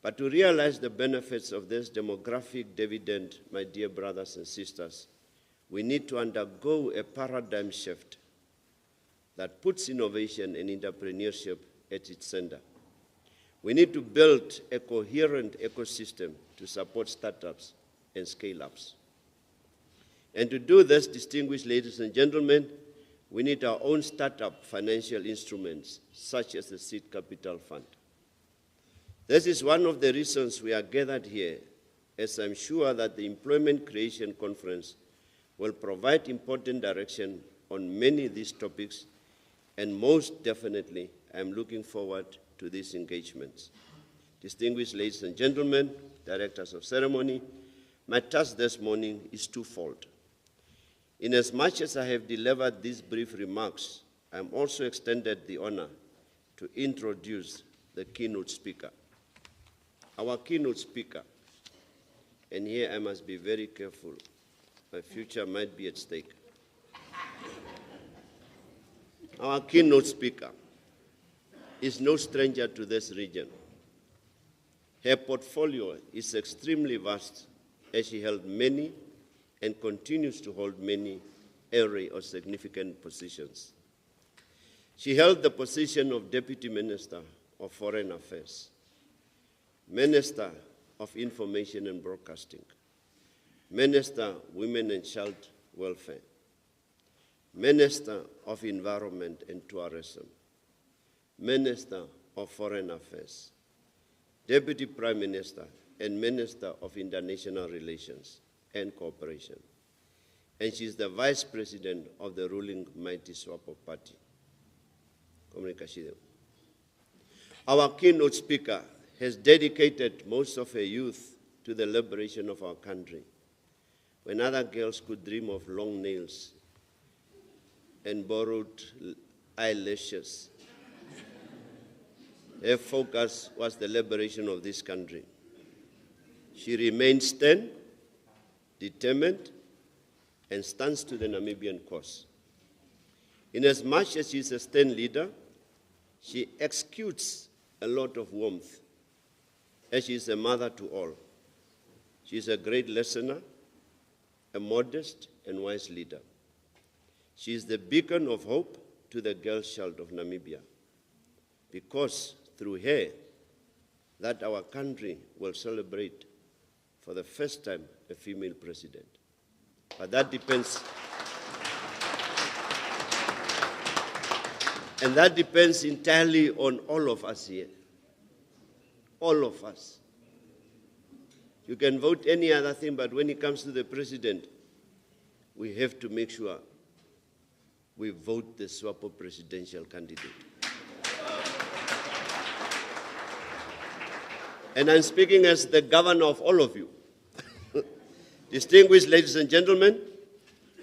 But to realize the benefits of this demographic dividend, my dear brothers and sisters, we need to undergo a paradigm shift that puts innovation and entrepreneurship at its center. We need to build a coherent ecosystem to support startups and scale-ups. And to do this, distinguished ladies and gentlemen, we need our own startup financial instruments, such as the Seed Capital Fund. This is one of the reasons we are gathered here, as I'm sure that the Employment Creation Conference will provide important direction on many of these topics, and most definitely, I'm looking forward to these engagements. Distinguished ladies and gentlemen, directors of ceremony, my task this morning is twofold. Inasmuch as I have delivered these brief remarks, I am also extended the honor to introduce the keynote speaker. Our keynote speaker, and here I must be very careful, my future might be at stake. Our keynote speaker is no stranger to this region. Her portfolio is extremely vast, as she held many and continues to hold many array of significant positions. She held the position of Deputy Minister of Foreign Affairs, Minister of Information and Broadcasting, Minister Women and Child Welfare, Minister of Environment and Tourism, Minister of Foreign Affairs, Deputy Prime Minister and Minister of International Relations and Cooperation. And she is the Vice President of the ruling Mighty SWAPO Party. Our keynote speaker has dedicated most of her youth to the liberation of our country, when other girls could dream of long nails and borrowed eyelashes. Her focus was the liberation of this country. She remained stern, determined, and stands to the Namibian cause. Inasmuch as she is a stern leader, she exudes a lot of warmth, as she is a mother to all. She is a great listener, a modest and wise leader. She is the beacon of hope to the girl child of Namibia, because through her, that our country will celebrate for the first time a female president. But that depends, and that depends entirely on all of us here. All of us. You can vote any other thing, but when it comes to the president, we have to make sure we vote the SWAPO presidential candidate. And I'm speaking as the governor of all of you. Distinguished ladies and gentlemen,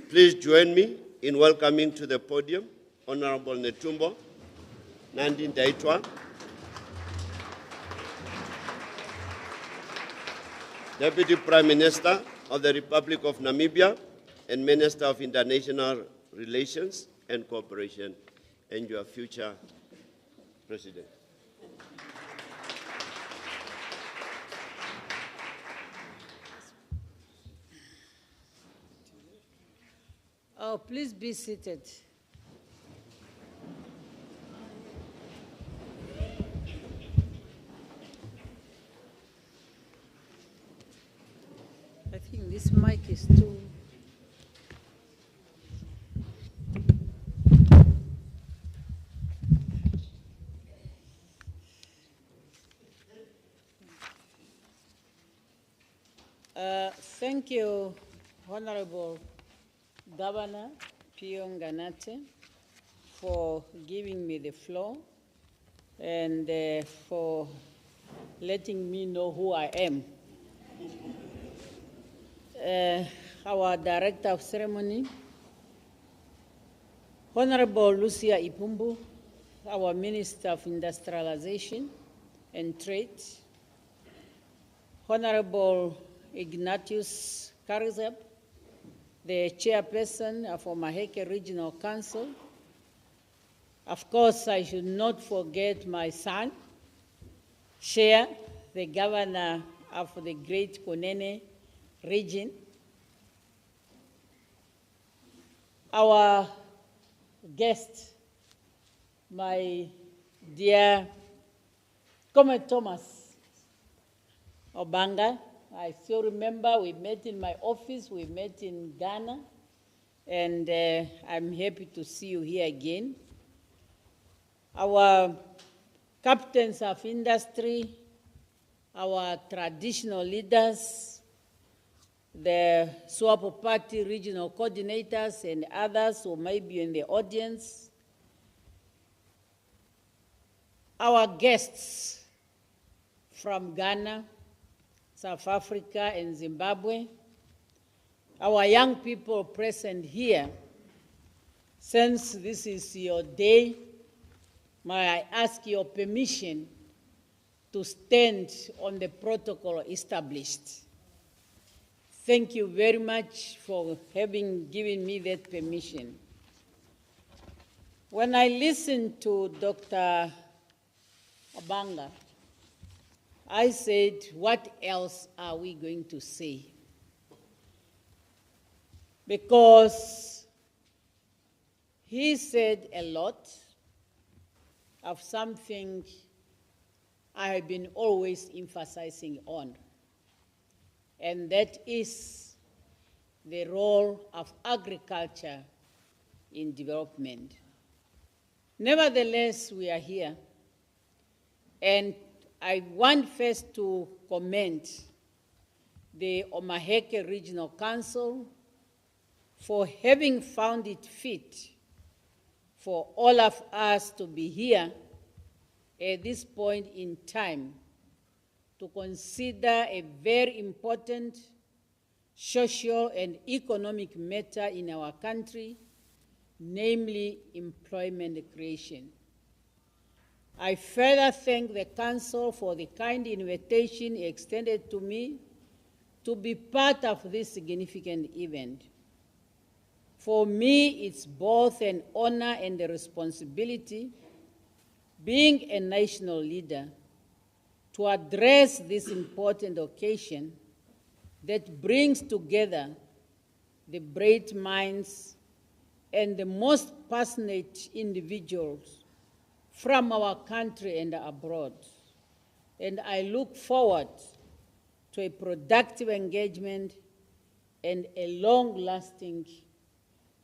please join me in welcoming to the podium Honorable Netumbo Nandi Ndaitwah, Deputy Prime Minister of the Republic of Namibia and Minister of International Relations and Cooperation, and your future President. Oh, please be seated. I think this mic is too... Thank you, Honorable Governor Pio Nganate, for giving me the floor and for letting me know who I am. Our Director of Ceremony, Honorable Lucia Ipumbu, our Minister of Industrialization and Trade, Honorable Ignatius Karizab, the chairperson of Omaheke Regional Council. Of course, I should not forget my son, Chair, the governor of the Great Kunene region. Our guest, my dear Comrade Thomas Obanga. I still remember we met in my office, we met in Ghana, and I'm happy to see you here again. Our captains of industry, our traditional leaders, the SWAPO Party regional coordinators and others who may be in the audience, our guests from Ghana, South Africa and Zimbabwe, our young people present here, since this is your day, may I ask your permission to stand on the protocol established. Thank you very much for having given me that permission. When I listened to Dr. Obanga, I said, what else are we going to say? Because he said a lot of something I have been always emphasizing on, and that is the role of agriculture in development. Nevertheless, we are here, and I want first to commend the Omaheke Regional Council for having found it fit for all of us to be here at this point in time to consider a very important social and economic matter in our country, namely employment creation. I further thank the Council for the kind invitation extended to me to be part of this significant event. For me, it's both an honor and a responsibility, being a national leader, to address this important occasion that brings together the bright minds and the most passionate individuals from our country and abroad. And I look forward to a productive engagement and a long-lasting,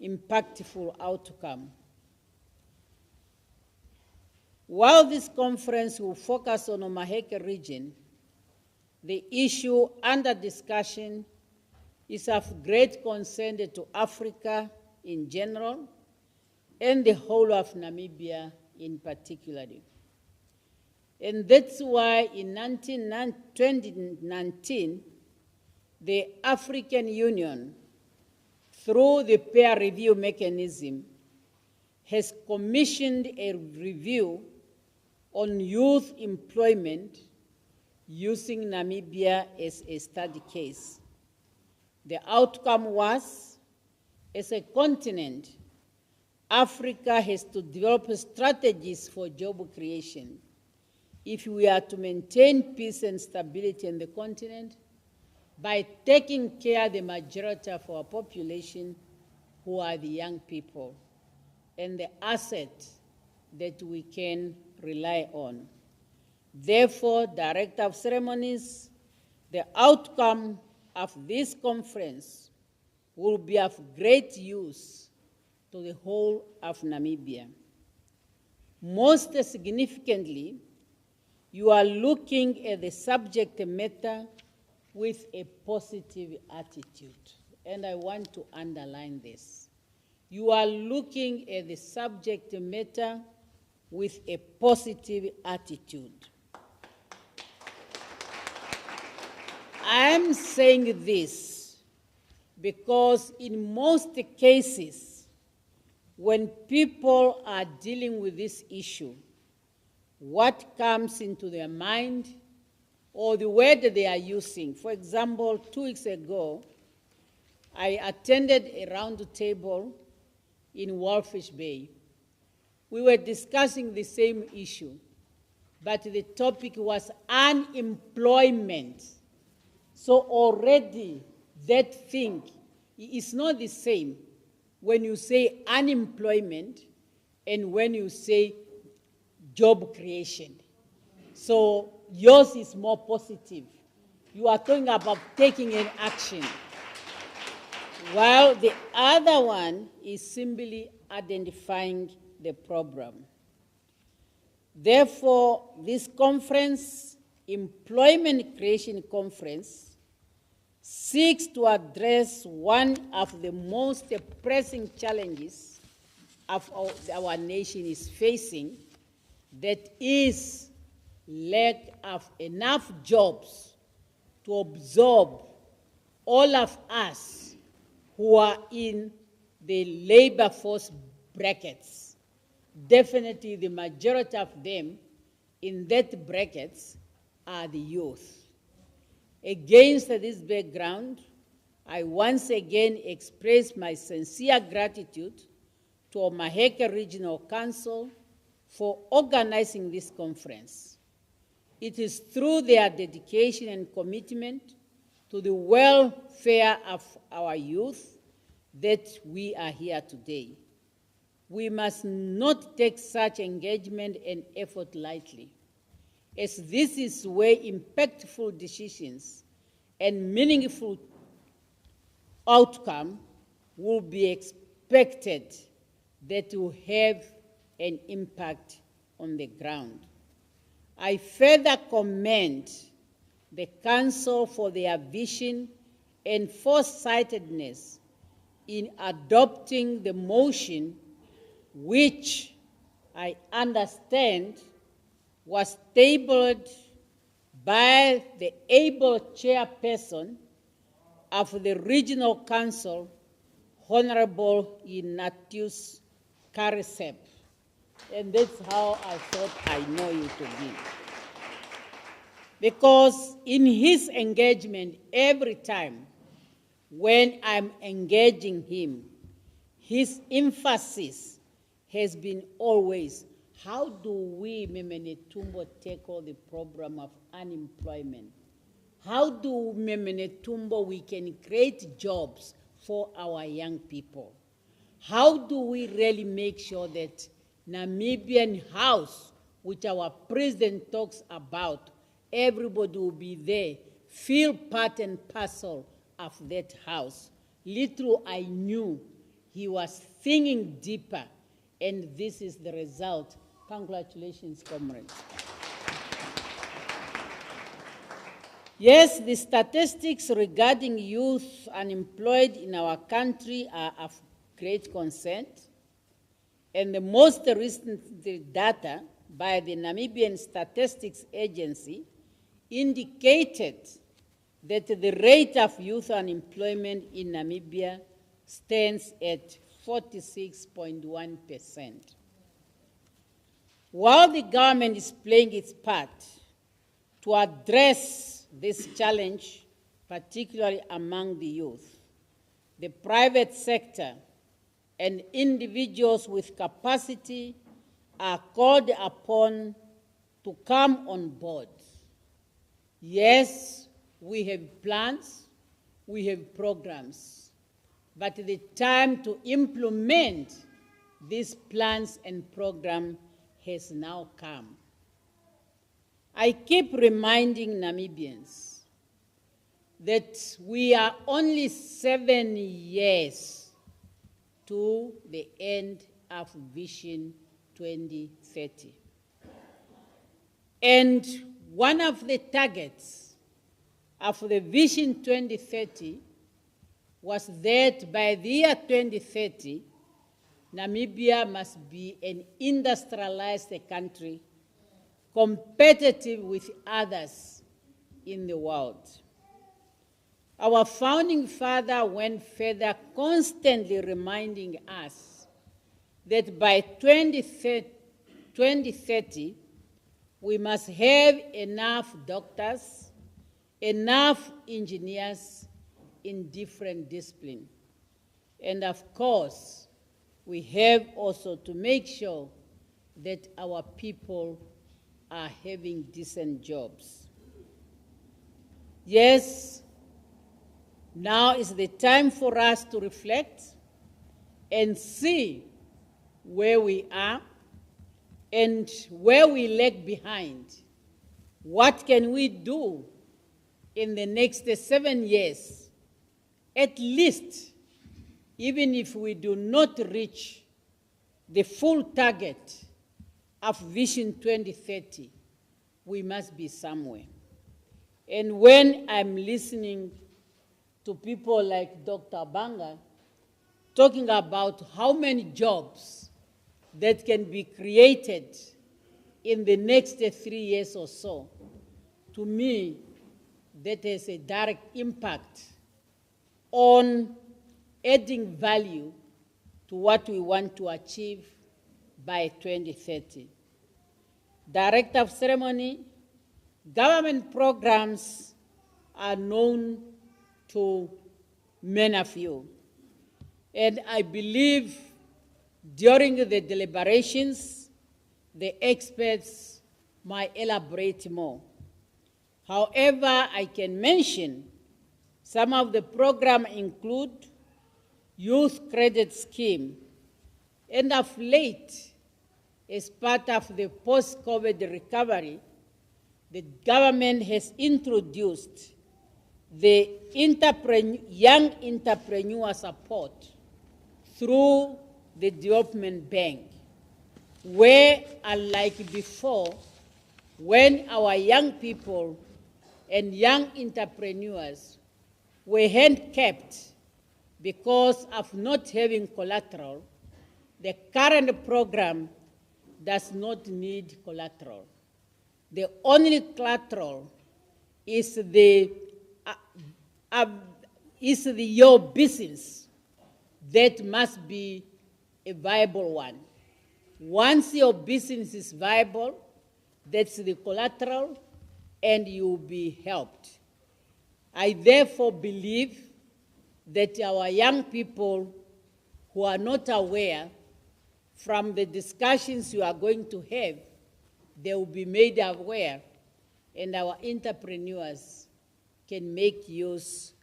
impactful outcome. While this conference will focus on Omaheke region, the issue under discussion is of great concern to Africa in general and the whole of Namibia in particular. And that's why in 2019, the African Union, through the peer review mechanism, has commissioned a review on youth employment using Namibia as a study case. The outcome was, as a continent, Africa has to develop strategies for job creation if we are to maintain peace and stability in the continent by taking care of the majority of our population, who are the young people, and the asset that we can rely on. Therefore, Director of Ceremonies, the outcome of this conference will be of great use to the whole of Namibia. Most significantly, you are looking at the subject matter with a positive attitude. And I want to underline this. You are looking at the subject matter with a positive attitude. I'm saying this because in most cases, when people are dealing with this issue, what comes into their mind or the word that they are using. For example, 2 weeks ago, I attended a round table in Walfish Bay. We were discussing the same issue, but the topic was unemployment. So already that thing is not the same when you say unemployment and when you say job creation. So yours is more positive. You are talking about taking an action, while the other one is simply identifying the problem. Therefore, this conference, Employment Creation Conference, seeks to address one of the most pressing challenges of our nation is facing, that is lack of enough jobs to absorb all of us who are in the labor force brackets. Definitely the majority of them in that brackets are the youth. Against this background, I once again express my sincere gratitude to Omaheke Regional Council for organizing this conference. It is through their dedication and commitment to the welfare of our youth that we are here today. We must not take such engagement and effort lightly, as this is where impactful decisions and meaningful outcome will be expected that will have an impact on the ground. I further commend the Council for their vision and foresightedness in adopting the motion, which I understand was tabled by the able chairperson of the Regional Council, Honorable Ignatius Karisep. And that's how I thought I know you to be. Because in his engagement, every time when I'm engaging him, his emphasis has been always, how do we, Memenetumbo, tackle the problem of unemployment? How do Memenetumbo, we can create jobs for our young people? How do we really make sure that Namibian house, which our president talks about, everybody will be there, feel part and parcel of that house? Little I knew he was thinking deeper, and this is the result. Congratulations, comrades. Yes, the statistics regarding youth unemployed in our country are of great concern. And the most recent data by the Namibian Statistics Agency indicated that the rate of youth unemployment in Namibia stands at 46.1%. While the government is playing its part to address this challenge, particularly among the youth, the private sector and individuals with capacity are called upon to come on board. Yes, we have plans, we have programs, but the time to implement these plans and programs has now come. I keep reminding Namibians that we are only 7 years to the end of Vision 2030. And one of the targets of the Vision 2030 was that by the year 2030, Namibia must be an industrialized country competitive with others in the world. Our founding father went further, constantly reminding us that by 2030, we must have enough doctors, enough engineers in different disciplines. And of course, we have also to make sure that our people are having decent jobs. Yes, now is the time for us to reflect and see where we are and where we lag behind. What can we do in the next 7 years, at least, even if we do not reach the full target of Vision 2030, we must be somewhere. And when I'm listening to people like Dr. Banga talking about how many jobs that can be created in the next 3 years or so, to me, that has a direct impact on adding value to what we want to achieve by 2030. Director of Ceremony, government programs are known to many of you. And I believe during the deliberations, the experts might elaborate more. However, I can mention some of the programs include Youth Credit Scheme, and of late, as part of the post-COVID recovery, the government has introduced the young entrepreneur support through the development bank, where, unlike before, when our young people and young entrepreneurs were handicapped because of not having collateral, the current program does not need collateral. The only collateral is your business that must be a viable one. Once your business is viable, that's the collateral, and you'll be helped. I therefore believe that our young people who are not aware, from the discussions you are going to have, they will be made aware, and our entrepreneurs can make use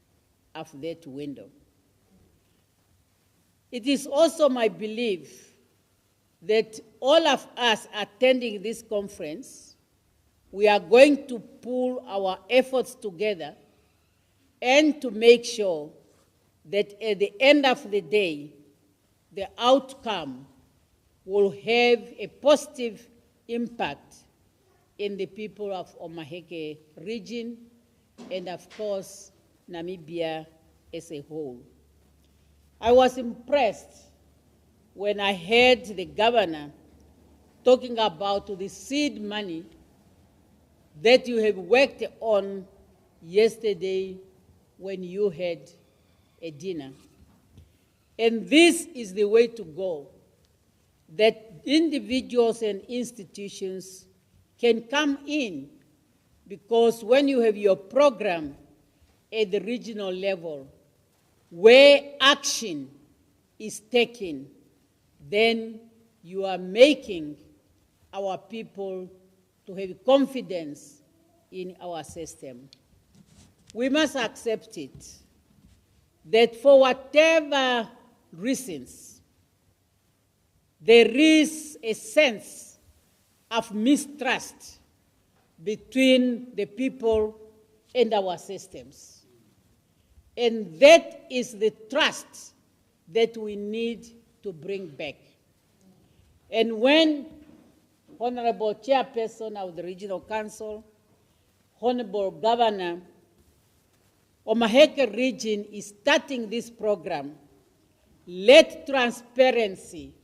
of that window. It is also my belief that all of us attending this conference, we are going to pool our efforts together and to make sure that at the end of the day, the outcome will have a positive impact in the people of Omaheke region and, of course, Namibia as a whole. I was impressed when I heard the governor talking about the seed money that you have worked on yesterday when you had a dinner. And this is the way to go, that individuals and institutions can come in, because when you have your program at the regional level where action is taken, then you are making our people to have confidence in our system. We must accept it, that for whatever reasons, there is a sense of mistrust between the people and our systems. And that is the trust that we need to bring back. And when Honorable Chairperson of the Regional Council, Honorable Governor, Omaheke region is starting this program, let transparency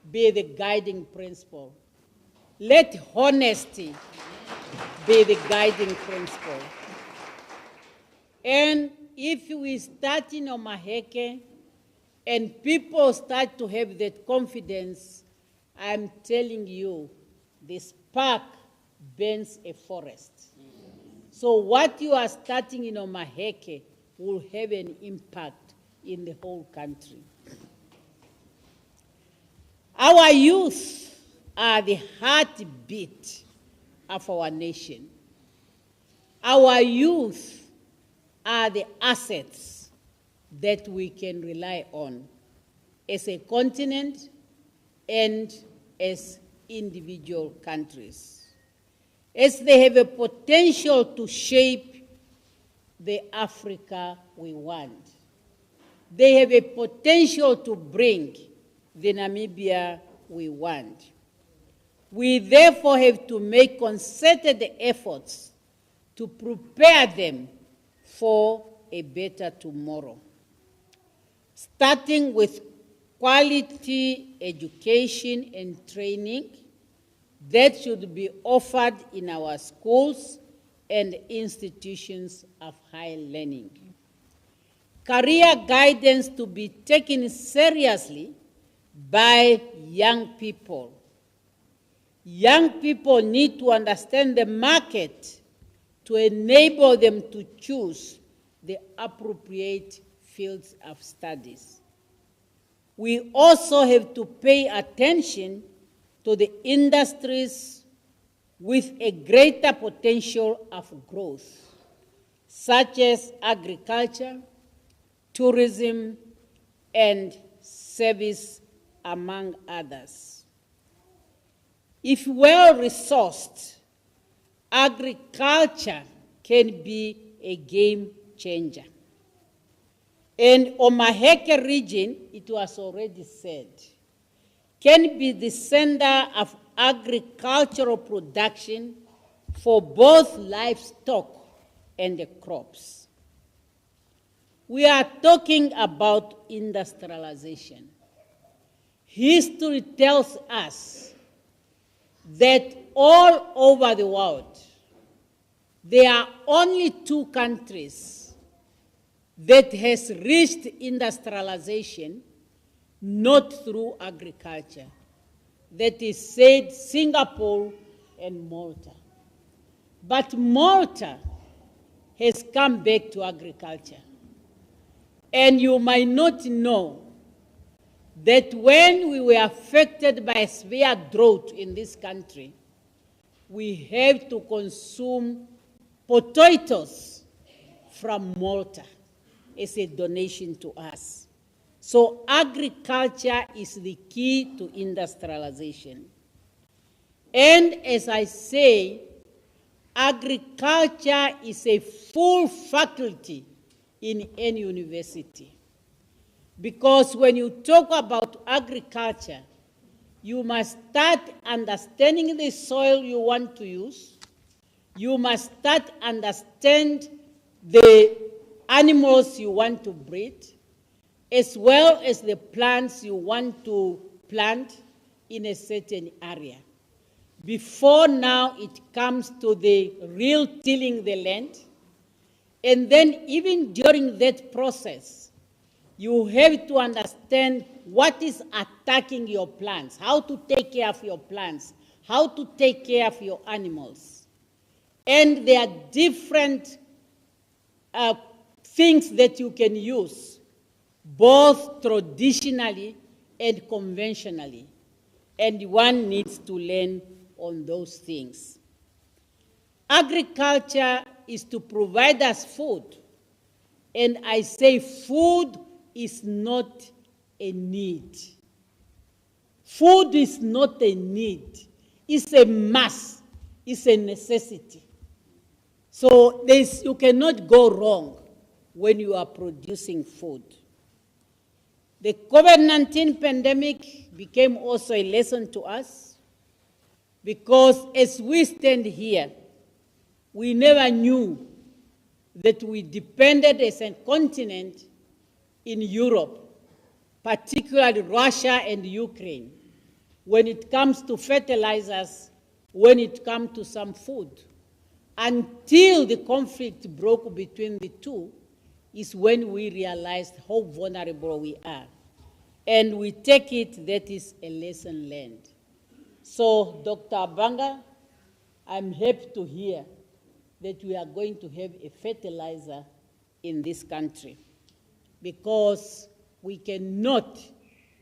be the guiding principle. Let honesty be the guiding principle. And if we start in Omaheke and people start to have that confidence, I'm telling you, the spark burns a forest. So what you are starting in Omaheke will have an impact in the whole country. Our youth are the heartbeat of our nation. Our youth are the assets that we can rely on as a continent and as individual countries, as they have a potential to shape the Africa we want. They have a potential to bring the Namibia we want. We therefore have to make concerted efforts to prepare them for a better tomorrow, starting with quality education and training that should be offered in our schools and institutions of higher learning. Career guidance to be taken seriously by young people. Young people need to understand the market to enable them to choose the appropriate fields of studies. We also have to pay attention to the industries with a greater potential of growth, such as agriculture, tourism, and service, among others. If well-resourced, agriculture can be a game changer. And Omaheke region, it was already said, can be the center of agricultural production for both livestock and the crops. We are talking about industrialization. History tells us that all over the world, there are only 2 countries that has reached industrialization not through agriculture. That is said Singapore and Malta. But Malta has come back to agriculture. And you might not know that when we were affected by a severe drought in this country, we have to consume potatoes from Malta as a donation to us. So agriculture is the key to industrialization. And as I say, agriculture is a full faculty in any university. Because when you talk about agriculture, you must start understanding the soil you want to use. You must start understand the animals you want to breed, as well as the plants you want to plant in a certain area. Before now it comes to the real tilling the land, and then even during that process, you have to understand what is attacking your plants, how to take care of your plants, how to take care of your animals. And there are different things that you can use, both traditionally and conventionally. And one needs to learn on those things. Agriculture is to provide us food. And I say food is not a need. Food is not a need. It's a must. It's a necessity. So you cannot go wrong when you are producing food. The COVID-19 pandemic became also a lesson to us, because as we stand here, we never knew that we depended as a continent in Europe, particularly Russia and Ukraine, when it comes to fertilizers, when it comes to some food. Until the conflict broke between the two is when we realized how vulnerable we are. And we take it that is a lesson learned. So, Dr. Abanga, I'm happy to hear that we are going to have a fertilizer in this country, because we cannot,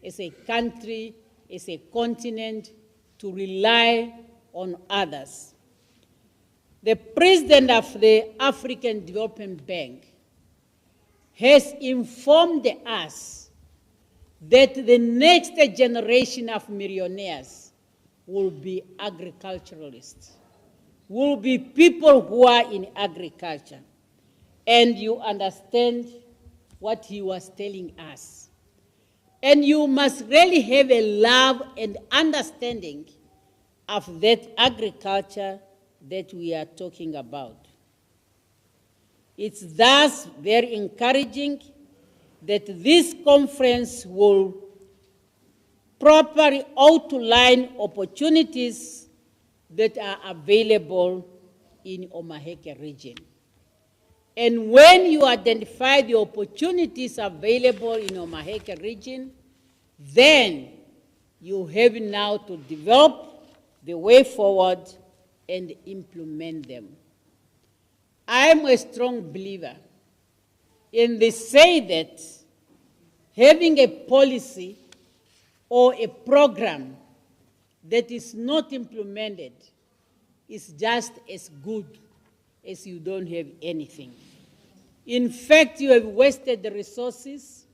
as a country, as a continent, to rely on others. The president of the African Development Bank has informed us that the next generation of millionaires will be agriculturalists, will be people who are in agriculture. And you understand what he was telling us. And you must really have a love and understanding of that agriculture that we are talking about. It's thus very encouraging that this conference will properly outline opportunities that are available in Omaheke region. And when you identify the opportunities available in Omaheke region, then you have now to develop the way forward and implement them. I am a strong believer in the say that having a policy or a program that is not implemented is just as good as you don't have anything. In fact, you have wasted the resources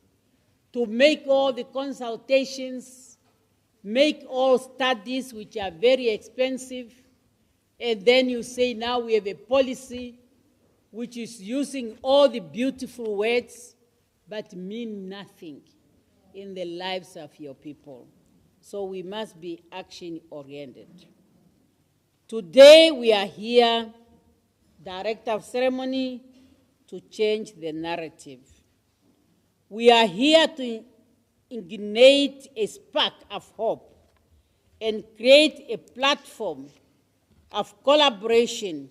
to make all the consultations, make all studies which are very expensive, and then you say now we have a policy which is using all the beautiful words but mean nothing in the lives of your people. So we must be action-oriented. Today we are here, Director of Ceremony, to change the narrative. We are here to ignite a spark of hope and create a platform of collaboration,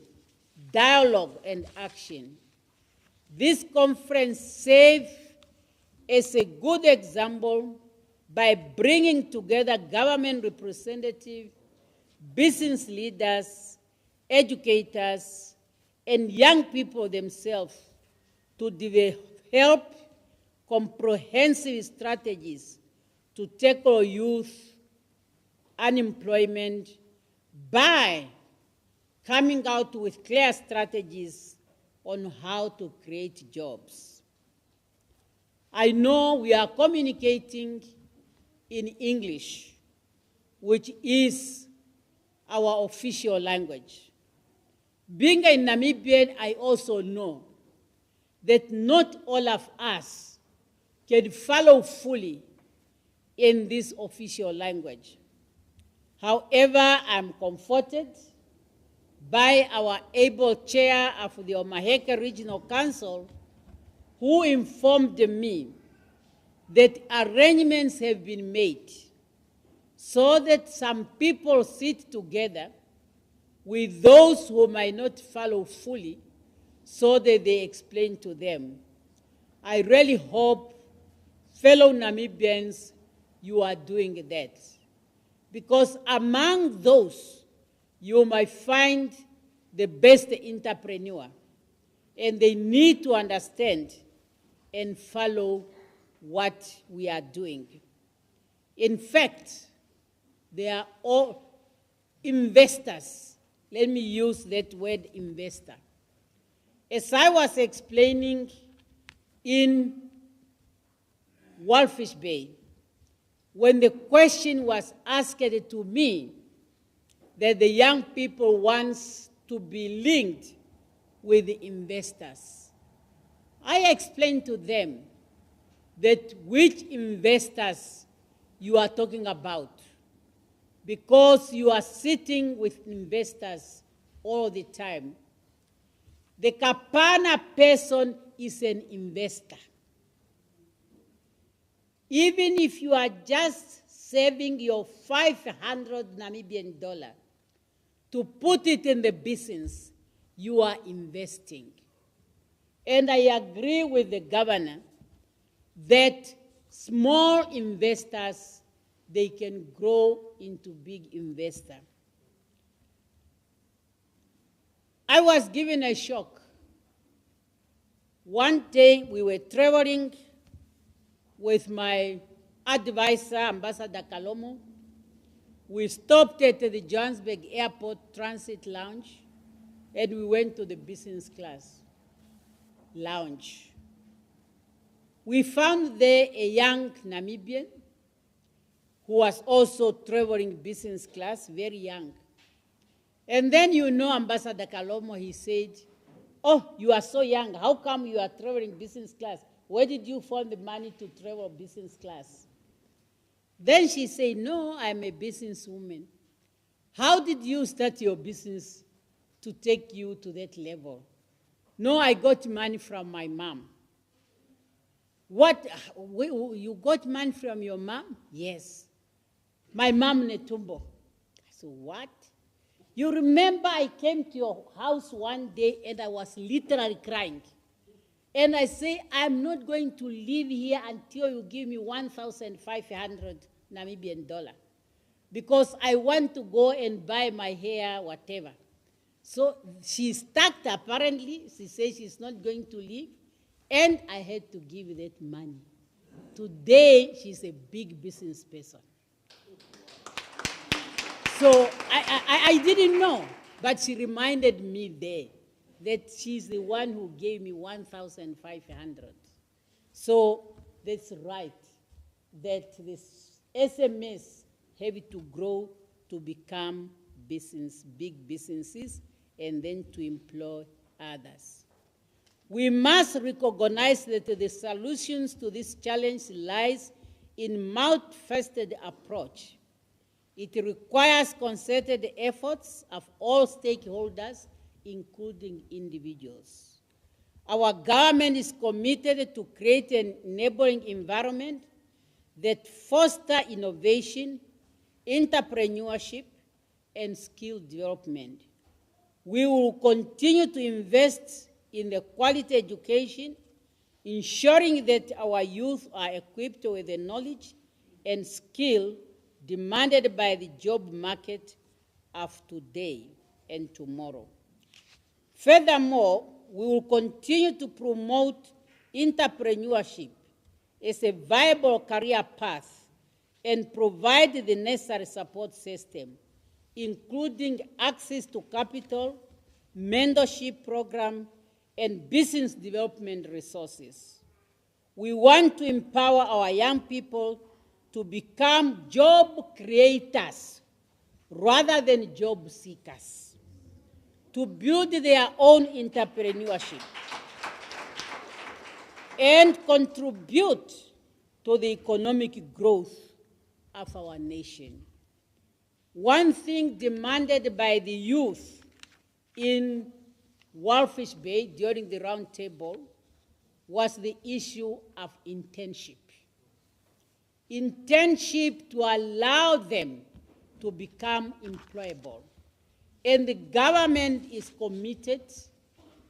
dialogue, and action. This conference serves as a good example by bringing together government representatives, business leaders, educators, and young people themselves to develop comprehensive strategies to tackle youth unemployment by coming out with clear strategies on how to create jobs. I know we are communicating in English, which is our official language. Being a Namibian, I also know that not all of us can follow fully in this official language. However, I'm comforted by our able chair of the Omaheke Regional Council, who informed me that arrangements have been made so that some people sit together with those who might not follow fully, so that they explain to them. I really hope, fellow Namibians, you are doing that. Because among those, you might find the best entrepreneur, and they need to understand and follow what we are doing. In fact, they are all investors. Let me use that word, investor. As I was explaining in Walfish Bay, when the question was asked to me that the young people want to be linked with the investors, I explained to them that which investors you are talking about, because you are sitting with investors all the time. The Kapana person is an investor. Even if you are just saving your 500 Namibian dollar to put it in the business, you are investing. And I agree with the governor that small investors, they can grow into big investors. I was given a shock. One day we were traveling with my advisor, Ambassador Kalomo. We stopped at the Johannesburg Airport Transit Lounge, and we went to the business class lounge. We found there a young Namibian who was also traveling business class, very young. And then you know Ambassador Kalomo, he said, "Oh, you are so young. How come you are traveling business class? Where did you find the money to travel business class?" Then she said, "No, I'm a businesswoman." "How did you start your business to take you to that level?" "No, I got money from my mom." "What, you got money from your mom?" "Yes. My mom Netumbo." I said, "What? You remember I came to your house one day and I was literally crying. And I say, I'm not going to live here until you give me 1,500 Namibian dollar. Because I want to go and buy my hair, whatever." So she stuck apparently. She says she's not going to leave. And I had to give that money. Today, she's a big business person. So I didn't know, but she reminded me there that she's the one who gave me 1,500. So that's right, that this SMS have to grow to become business, big businesses, and then to employ others. We must recognize that the solutions to this challenge lies in multifaceted approach. It requires concerted efforts of all stakeholders, including individuals. Our government is committed to create an enabling environment that fosters innovation, entrepreneurship, and skill development. We will continue to invest in the quality education, ensuring that our youth are equipped with the knowledge and skill demanded by the job market of today and tomorrow. Furthermore, we will continue to promote entrepreneurship as a viable career path and provide the necessary support system, including access to capital, mentorship program, and business development resources. We want to empower our young people to become job creators rather than job seekers, to build their own entrepreneurship, and contribute to the economic growth of our nation. One thing demanded by the youth in Walfish Bay during the round table was the issue of internship. internship to allow them to become employable. And the government is committed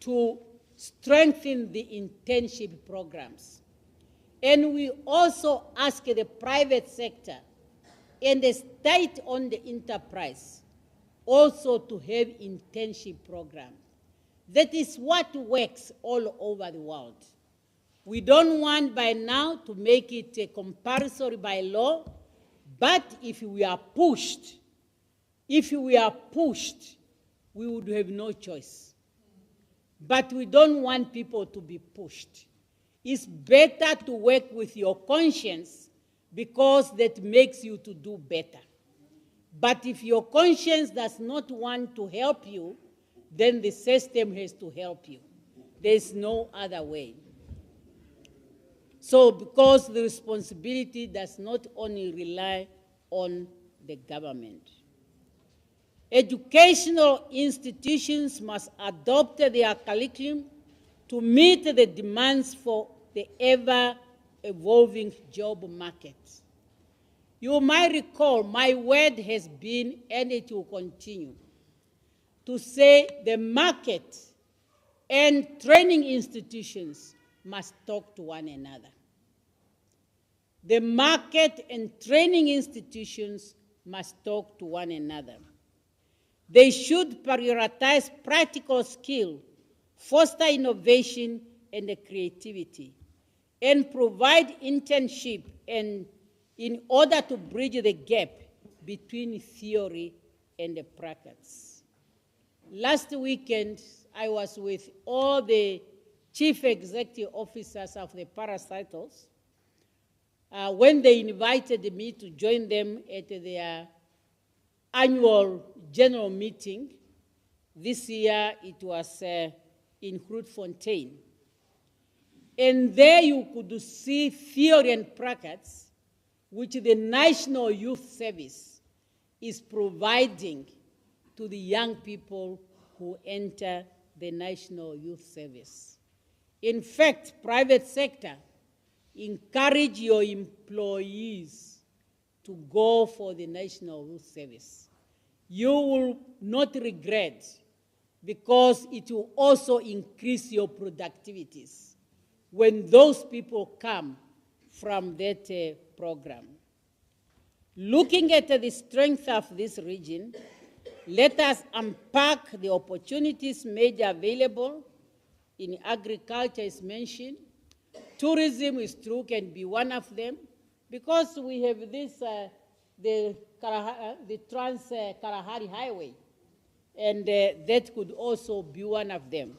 to strengthen the internship programs. And we also ask the private sector and the state-owned enterprise also to have internship programs. That is what works all over the world. We don't want by now to make it compulsory by law, but if we are pushed, we would have no choice. But we don't want people to be pushed. It's better to work with your conscience because that makes you to do better. But if your conscience does not want to help you, then the system has to help you. There's no other way. So because the responsibility does not only rely on the government. Educational institutions must adopt their curriculum to meet the demands for the ever-evolving job market. You might recall my word has been, and it will continue, to say the market and training institutions must talk to one another. The market and training institutions must talk to one another. They should prioritize practical skill, foster innovation and creativity, and provide internship and in order to bridge the gap between theory and the practice. Last weekend, I was with all the chief executive officers of the parastatals when they invited me to join them at their annual general meeting. This year it was in Grootfontein. And there you could see theory and practice which the National Youth Service is providing to the young people who enter the National Youth Service. In fact, private sector, encourage your employees to go for the National Youth Service. You will not regret because it will also increase your productivities when those people come from that program. Looking at the strength of this region, let us unpack the opportunities made available in agriculture is mentioned. Tourism is true, can be one of them, because we have this, the Trans-Kalahari Highway, and that could also be one of them.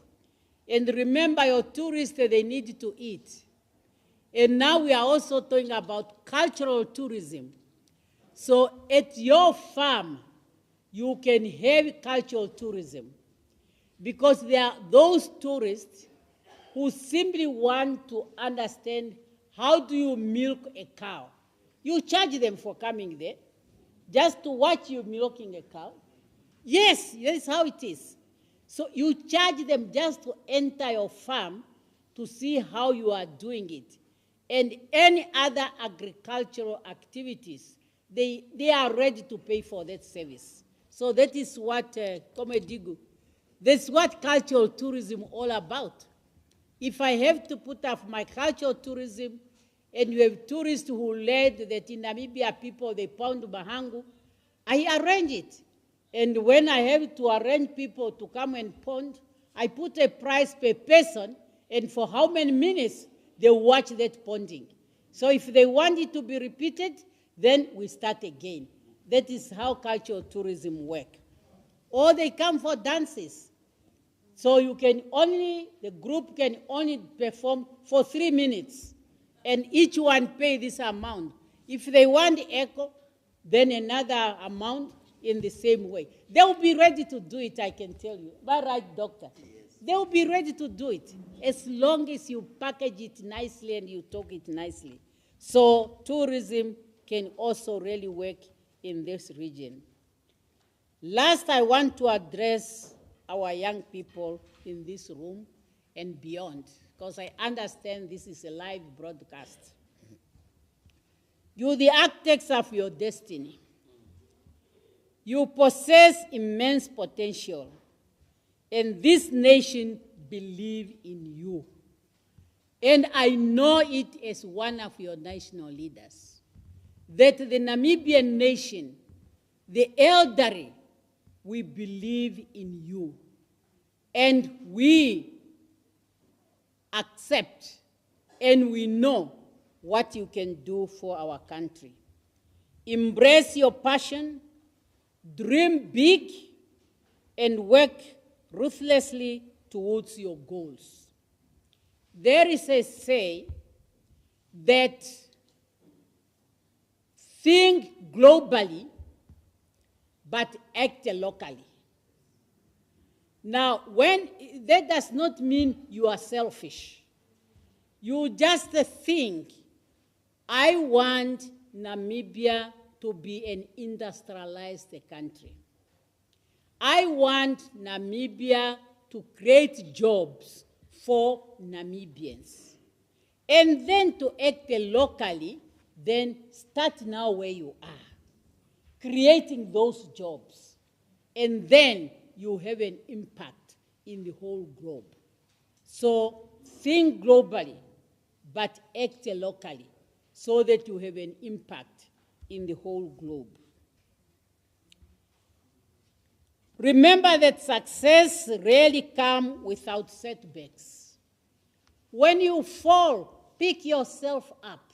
And remember, your tourists, they need to eat. And now we are also talking about cultural tourism. So at your farm, you can have cultural tourism because there are those tourists who simply want to understand how do you milk a cow. You charge them for coming there just to watch you milking a cow. Yes, that's how it is. So you charge them just to enter your farm to see how you are doing it. And any other agricultural activities, they are ready to pay for that service. So that is what, Komedigu, that's what cultural tourism all about. If I have to put up my cultural tourism, and you have tourists who lead that in Namibia people, they pound mahangu, I arrange it. And when I have to arrange people to come and pound, I put a price per person, and for how many minutes they watch that ponding. So if they want it to be repeated, then we start again. That is how cultural tourism works. Or they come for dances. So you can only, the group can only perform for 3 minutes, and each one pay this amount. If they want echo, then another amount in the same way. They will be ready to do it, I can tell you. Am I right, doctor? Yes. They will be ready to do it as long as you package it nicely and you talk it nicely. So tourism can also really work in this region. Last, I want to address our young people in this room and beyond, because I understand this is a live broadcast. You're the architects of your destiny. You possess immense potential, and this nation believes in you. And I know it as one of your national leaders, that the Namibian nation, the elderly, we believe in you. And we accept and we know what you can do for our country. Embrace your passion, dream big, and work ruthlessly towards your goals. There is a say that think globally, but act locally. Now, that does not mean you are selfish. You just think, I want Namibia to be an industrialized country. I want Namibia to create jobs for Namibians. And then to act locally, then start now where you are, creating those jobs. And then you have an impact in the whole globe. So think globally, but act locally so that you have an impact in the whole globe. Remember that success rarely comes without setbacks. When you fall, pick yourself up.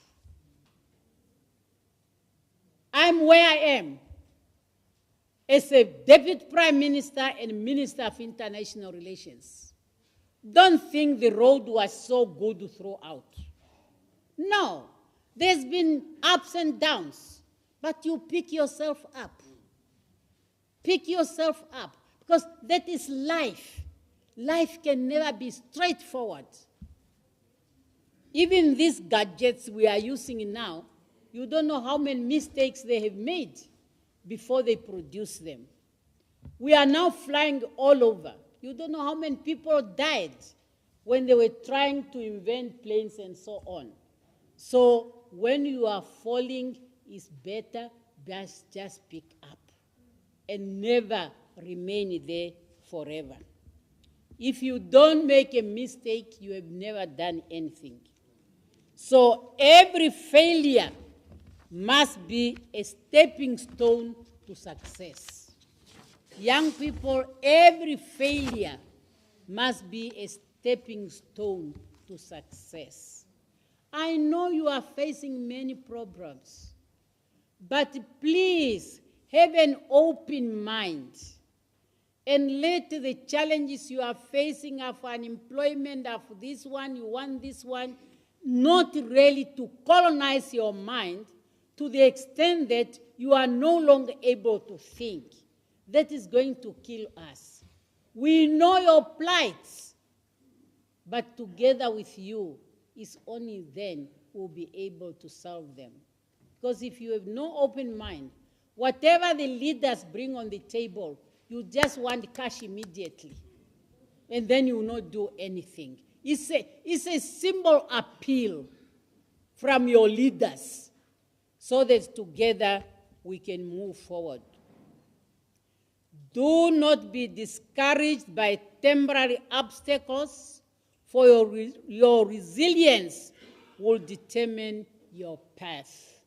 I'm where I am as a Deputy Prime Minister and Minister of International Relations. Don't think the road was so good throughout. No, there's been ups and downs, but you pick yourself up. Pick yourself up, because that is life. Life can never be straightforward. Even these gadgets we are using now, you don't know how many mistakes they have made before they produce them. We are now flying all over. You don't know how many people died when they were trying to invent planes and so on. So when you are falling, it's better just pick up and never remain there forever. If you don't make a mistake, you have never done anything. So every failure must be a stepping stone to success. Young people, every failure must be a stepping stone to success. I know you are facing many problems, but please have an open mind and let the challenges you are facing of unemployment, of this one, you want this one, not really to colonize your mind to the extent that you are no longer able to think. That is going to kill us. We know your plights, but together with you, it's only then we'll be able to solve them. Because if you have no open mind, whatever the leaders bring on the table, you just want cash immediately. And then you will not do anything. It's a simple appeal from your leaders so that together we can move forward. Do not be discouraged by temporary obstacles, for your resilience will determine your path.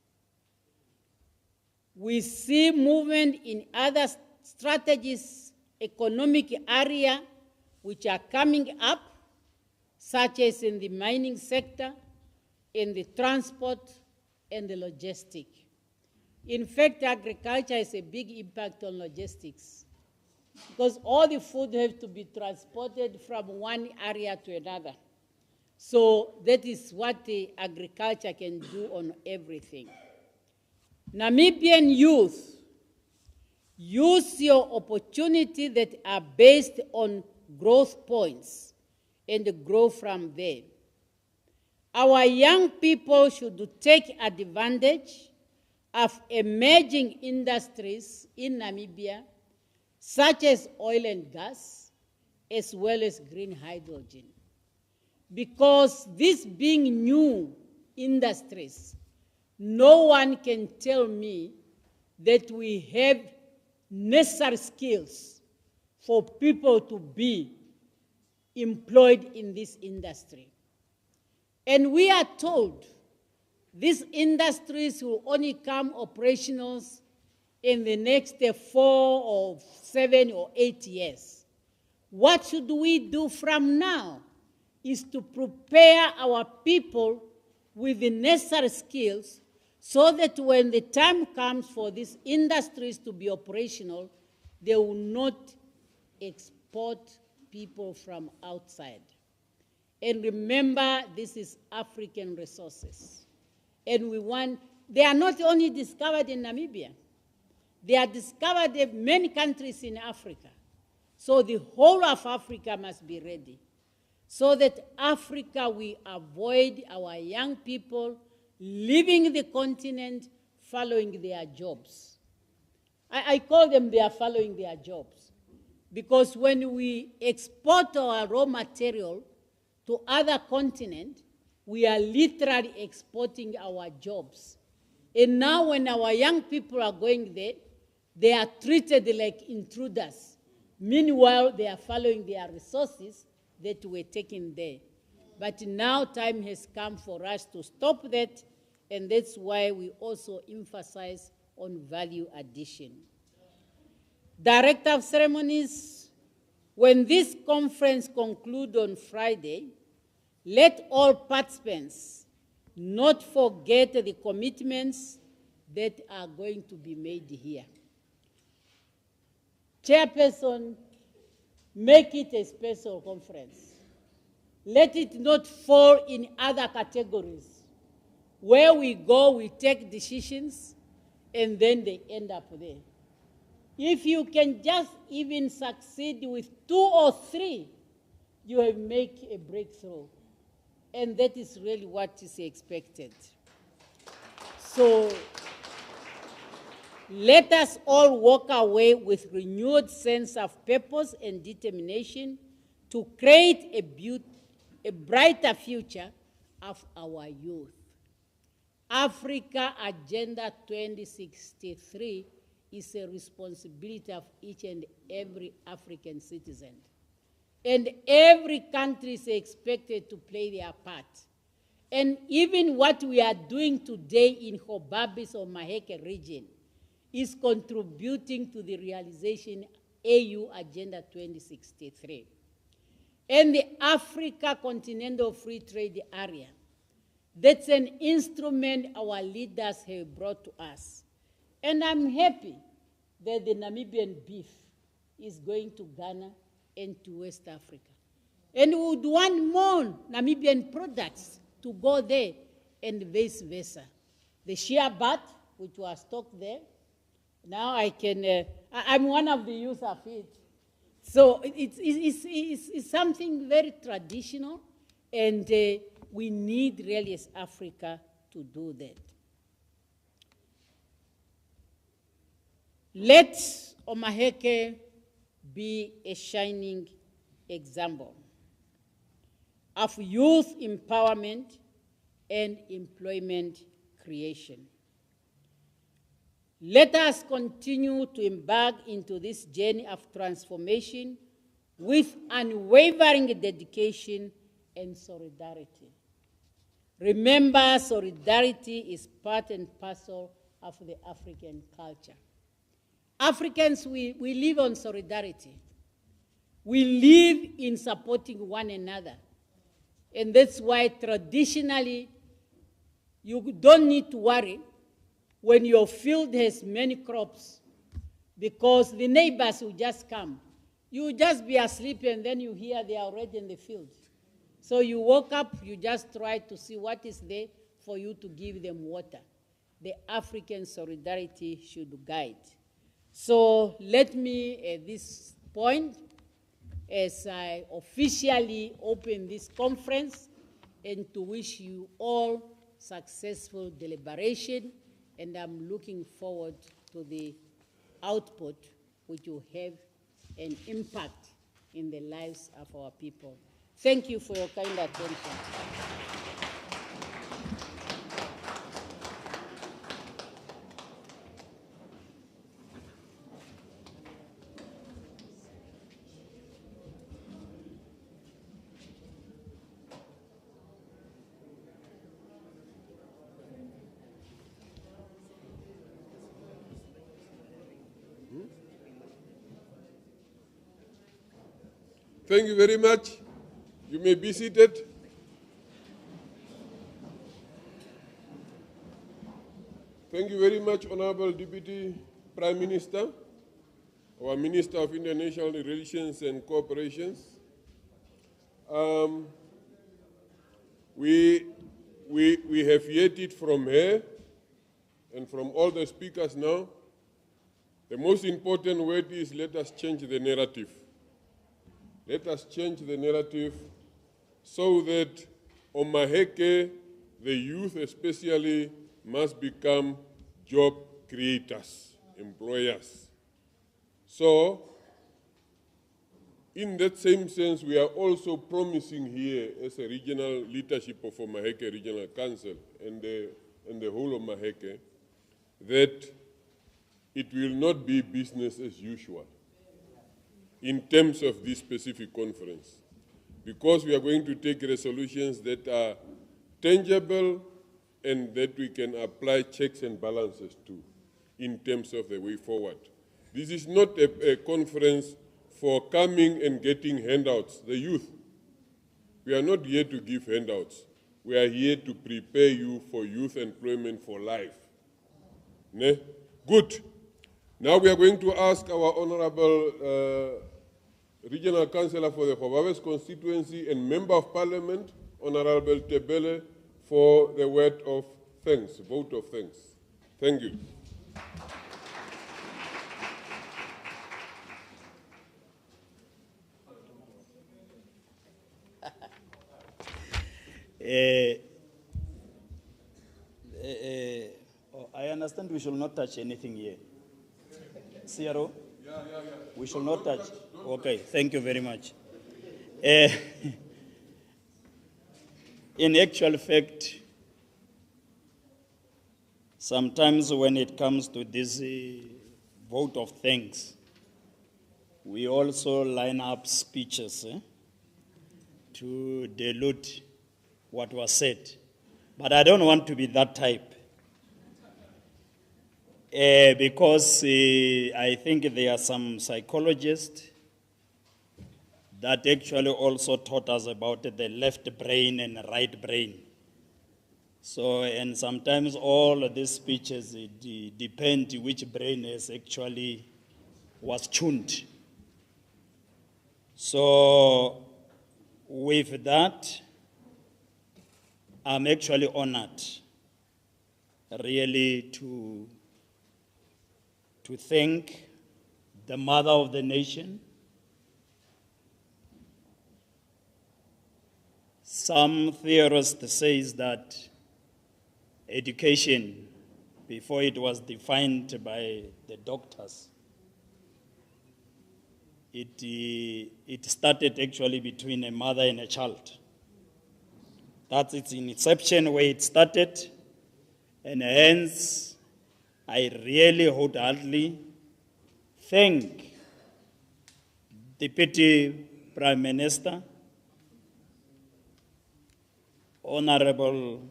We see movement in other strategies, economic area, which are coming up, such as in the mining sector, in the transport, and the logistic. In fact, agriculture has a big impact on logistics, because all the food has to be transported from one area to another. So that is what the agriculture can do on everything. Namibian youth, use your opportunities that are based on growth points and grow from there. Our young people should take advantage of emerging industries in Namibia, such as oil and gas, as well as green hydrogen. Because these being new industries no one can tell me that we have necessary skills for people to be employed in this industry. And we are told these industries will only come operational in the next 4 or 7 or 8 years. What should we do from now is to prepare our people with the necessary skills so that when the time comes for these industries to be operational, they will not export people from outside. And remember, this is African resources. And they are not only discovered in Namibia, they are discovered in many countries in Africa. So the whole of Africa must be ready, so that Africa, we avoid our young people leaving the continent following their jobs. I call them they are following their jobs, because when we export our raw material to other continents, we are literally exporting our jobs. And now when our young people are going there, they are treated like intruders. Meanwhile, they are following their resources that were taken there. But now time has come for us to stop that, and that's why we also emphasize on value addition. Director of Ceremonies, when this conference concludes on Friday, let all participants not forget the commitments that are going to be made here. Chairperson, make it a special conference. Let it not fall in other categories. Where we go, we take decisions, and then they end up there. If you can just even succeed with 2 or 3, you have made a breakthrough. And that is really what is expected. So let us all walk away with renewed sense of purpose and determination to create a brighter future of our youth. Africa Agenda 2063 is a responsibility of each and every African citizen. And every country is expected to play their part. And even what we are doing today in Hobabis or Omaheke region is contributing to the realization AU Agenda 2063. And the Africa Continental Free Trade Area, that's an instrument our leaders have brought to us. And I'm happy that the Namibian beef is going to Ghana and to West Africa. And we would want more Namibian products to go there and vice versa. The shea butter, which was stocked there, now I'm one of the users of it. So it's something very traditional, and we need really as Africa to do that. Let Omaheke be a shining example of youth empowerment and employment creation. Let us continue to embark into this journey of transformation with unwavering dedication and solidarity. Remember, solidarity is part and parcel of the African culture. Africans, we live on solidarity. We live in supporting one another. And that's why traditionally, you don't need to worry when your field has many crops, because the neighbors will just come. You will just be asleep, and then you hear they are already in the field. So you woke up, you just try to see what is there for you to give them water. The African solidarity should guide. So let me, at this point, as I officially open this conference, and to wish you all successful deliberation, and I'm looking forward to the output which will have an impact in the lives of our people. Thank you for your kind attention. Thank you very much. You may be seated. Thank you very much, Honorable Deputy Prime Minister, our Minister of International Relations and Cooperations. We have heard it from her and from all the speakers now. The most important word is let us change the narrative. Let us change the narrative so that Omaheke, the youth especially, must become job creators, employers. So, in that same sense, we are also promising here as a regional leadership of Omaheke Regional Council and the whole Omaheke that it will not be business as usual in terms of this specific conference, because we are going to take resolutions that are tangible and that we can apply checks and balances to in terms of the way forward. This is not a conference for coming and getting handouts. The youth, we are not here to give handouts. We are here to prepare you for youth employment for life. Ne? Good. Now we are going to ask our Honorable Regional Councillor for the Kgobabes constituency and Member of Parliament, Honorable Tebele, for the word of thanks, vote of thanks. Thank you. I understand we shall not touch anything here. CRO? Yeah. We shall not touch. Okay, thank you very much. In actual fact, sometimes when it comes to this vote of thanks, we also line up speeches to dilute what was said. But I don't want to be that type. Because I think there are some psychologists that actually also taught us about the left brain and right brain. So, and sometimes all of these speeches depend which brain is actually was tuned. So, with that, I'm actually honored really to thank the mother of the nation. Some theorists say that education, before it was defined by the doctors, it started actually between a mother and a child. That's its inception where it started, and hence I really wholeheartedly thank Deputy Prime Minister, Honorable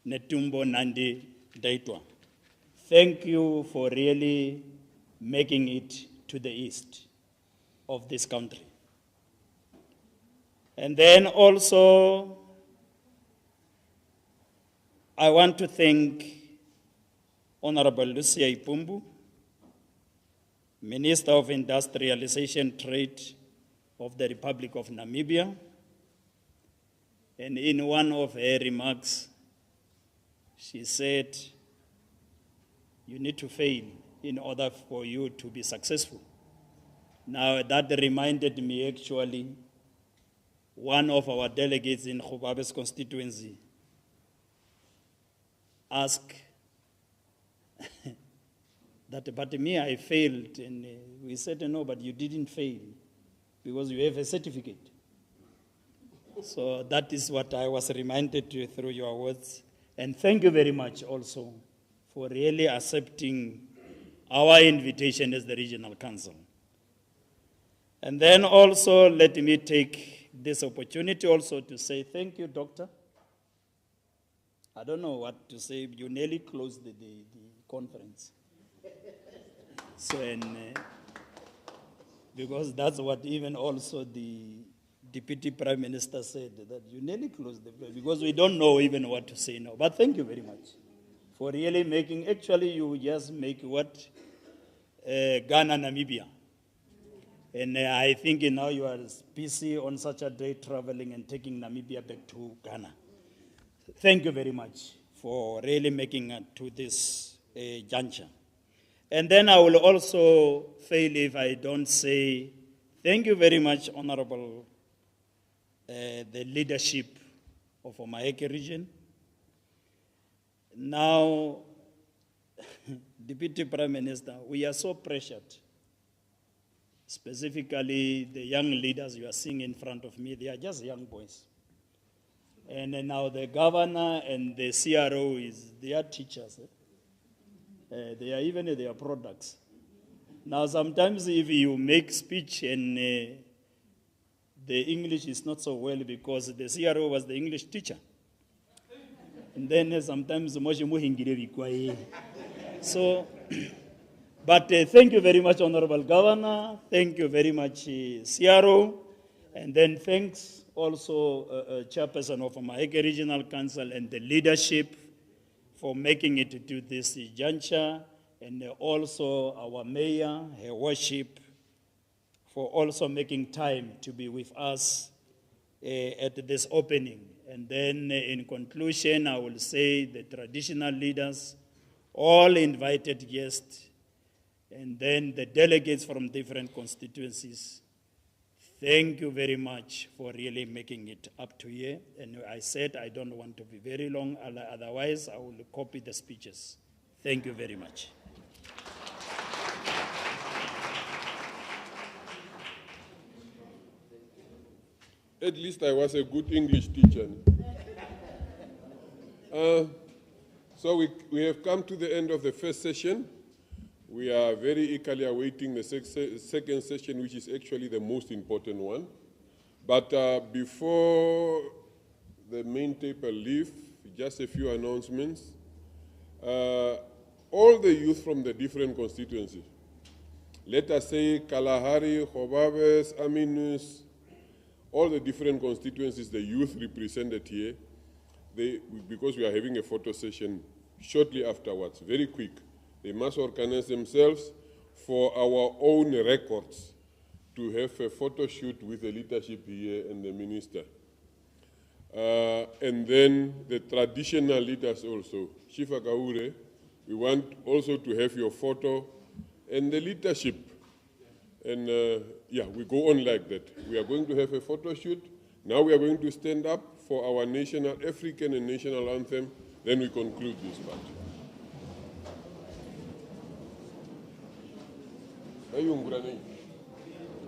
Netumbo Nandi Daitwa. Thank you for really making it to the east of this country. And then also, I want to thank Honorable Lucia Ipumbu, Minister of Industrialization Trade of the Republic of Namibia. And in one of her remarks, she said, you need to fail in order for you to be successful. Now, that reminded me actually, one of our delegates in Kgobabes constituency asked that, but me, I failed. And we said, no, but you didn't fail because you have a certificate. So that is what I was reminded to through your words. And thank you very much also for really accepting our invitation as the Regional Council. And then also let me take this opportunity also to say thank you, Doctor. I don't know what to say. You nearly closed the conference. So, and because that's what even also the Deputy Prime Minister said, that you nearly close the place, because we don't know even what to say now. But thank you very much for really making, actually you just make what, Ghana, Namibia. And I think now you are busy on such a day traveling and taking Namibia back to Ghana. Thank you very much for really making it to this juncture. And then I will also fail if I don't say thank you very much, Honorable the leadership of Omaheke region. Now, Deputy Prime Minister, we are so pressured, specifically the young leaders you are seeing in front of me, they are just young boys. And now the governor and the CRO they are teachers. They are even their products. Now sometimes if you make speech and the English is not so well because the CRO was the English teacher. And then sometimes so, but thank you very much, Honorable Governor. Thank you very much, CRO. And then thanks also Chairperson of Omaheke Regional Council and the leadership for making it to this juncture, and also our mayor, her worship, for also making time to be with us at this opening. And then in conclusion, I will say the traditional leaders, all invited guests, and then the delegates from different constituencies. Thank you very much for really making it up to here. And I said I don't want to be very long, otherwise I will copy the speeches. Thank you very much. At least I was a good English teacher. So we have come to the end of the first session. We are very eagerly awaiting the second session, which is actually the most important one. But before the main taper leave, just a few announcements. All the youth from the different constituencies, let us say Kalahari, Khobabes, Aminus, all the different constituencies, the youth represented here, because we are having a photo session shortly afterwards, very quick, they must organize themselves for our own records to have a photo shoot with the leadership here and the minister. And then the traditional leaders also. Shifa Kaure, we want also to have your photo and the leadership. And yeah, we go on like that. We are going to have a photo shoot. Now we are going to stand up for our national, African and national anthem. Then we conclude this part.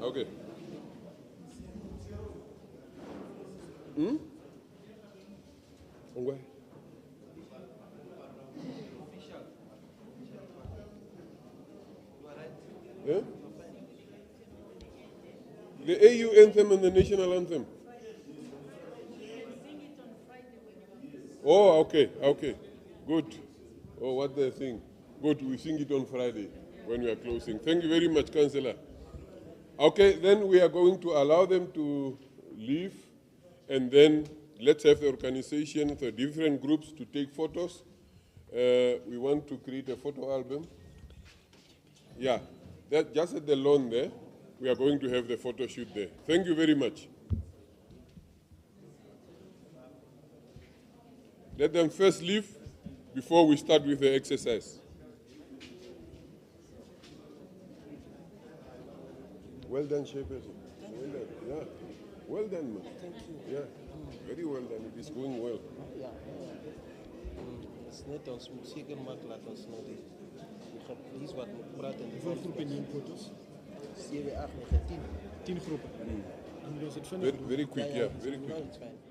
Okay. Yeah? The AU anthem and the national anthem. Oh, okay, okay. Good. Oh, what the thing. Good, we sing it on Friday when we are closing. Thank you very much, Councillor. Okay, then we are going to allow them to leave, and then let's have the organization, the different groups to take photos. We want to create a photo album. Yeah, that just at the lawn there, we are going to have the photo shoot there. Thank you very much. Let them first leave before we start with the exercise. Well done, Chairperson. Well done. Yeah. Well done, man. Thank you. Yeah. Very well done. It is going well. Ja. Is net ons moet seker maak dat ons nou die geplies wat moet praat en hoeveel groepe neem foto's? 7, 8, 9, 10. 10 groepen. En Very quick, yeah. Very quick. It's fine.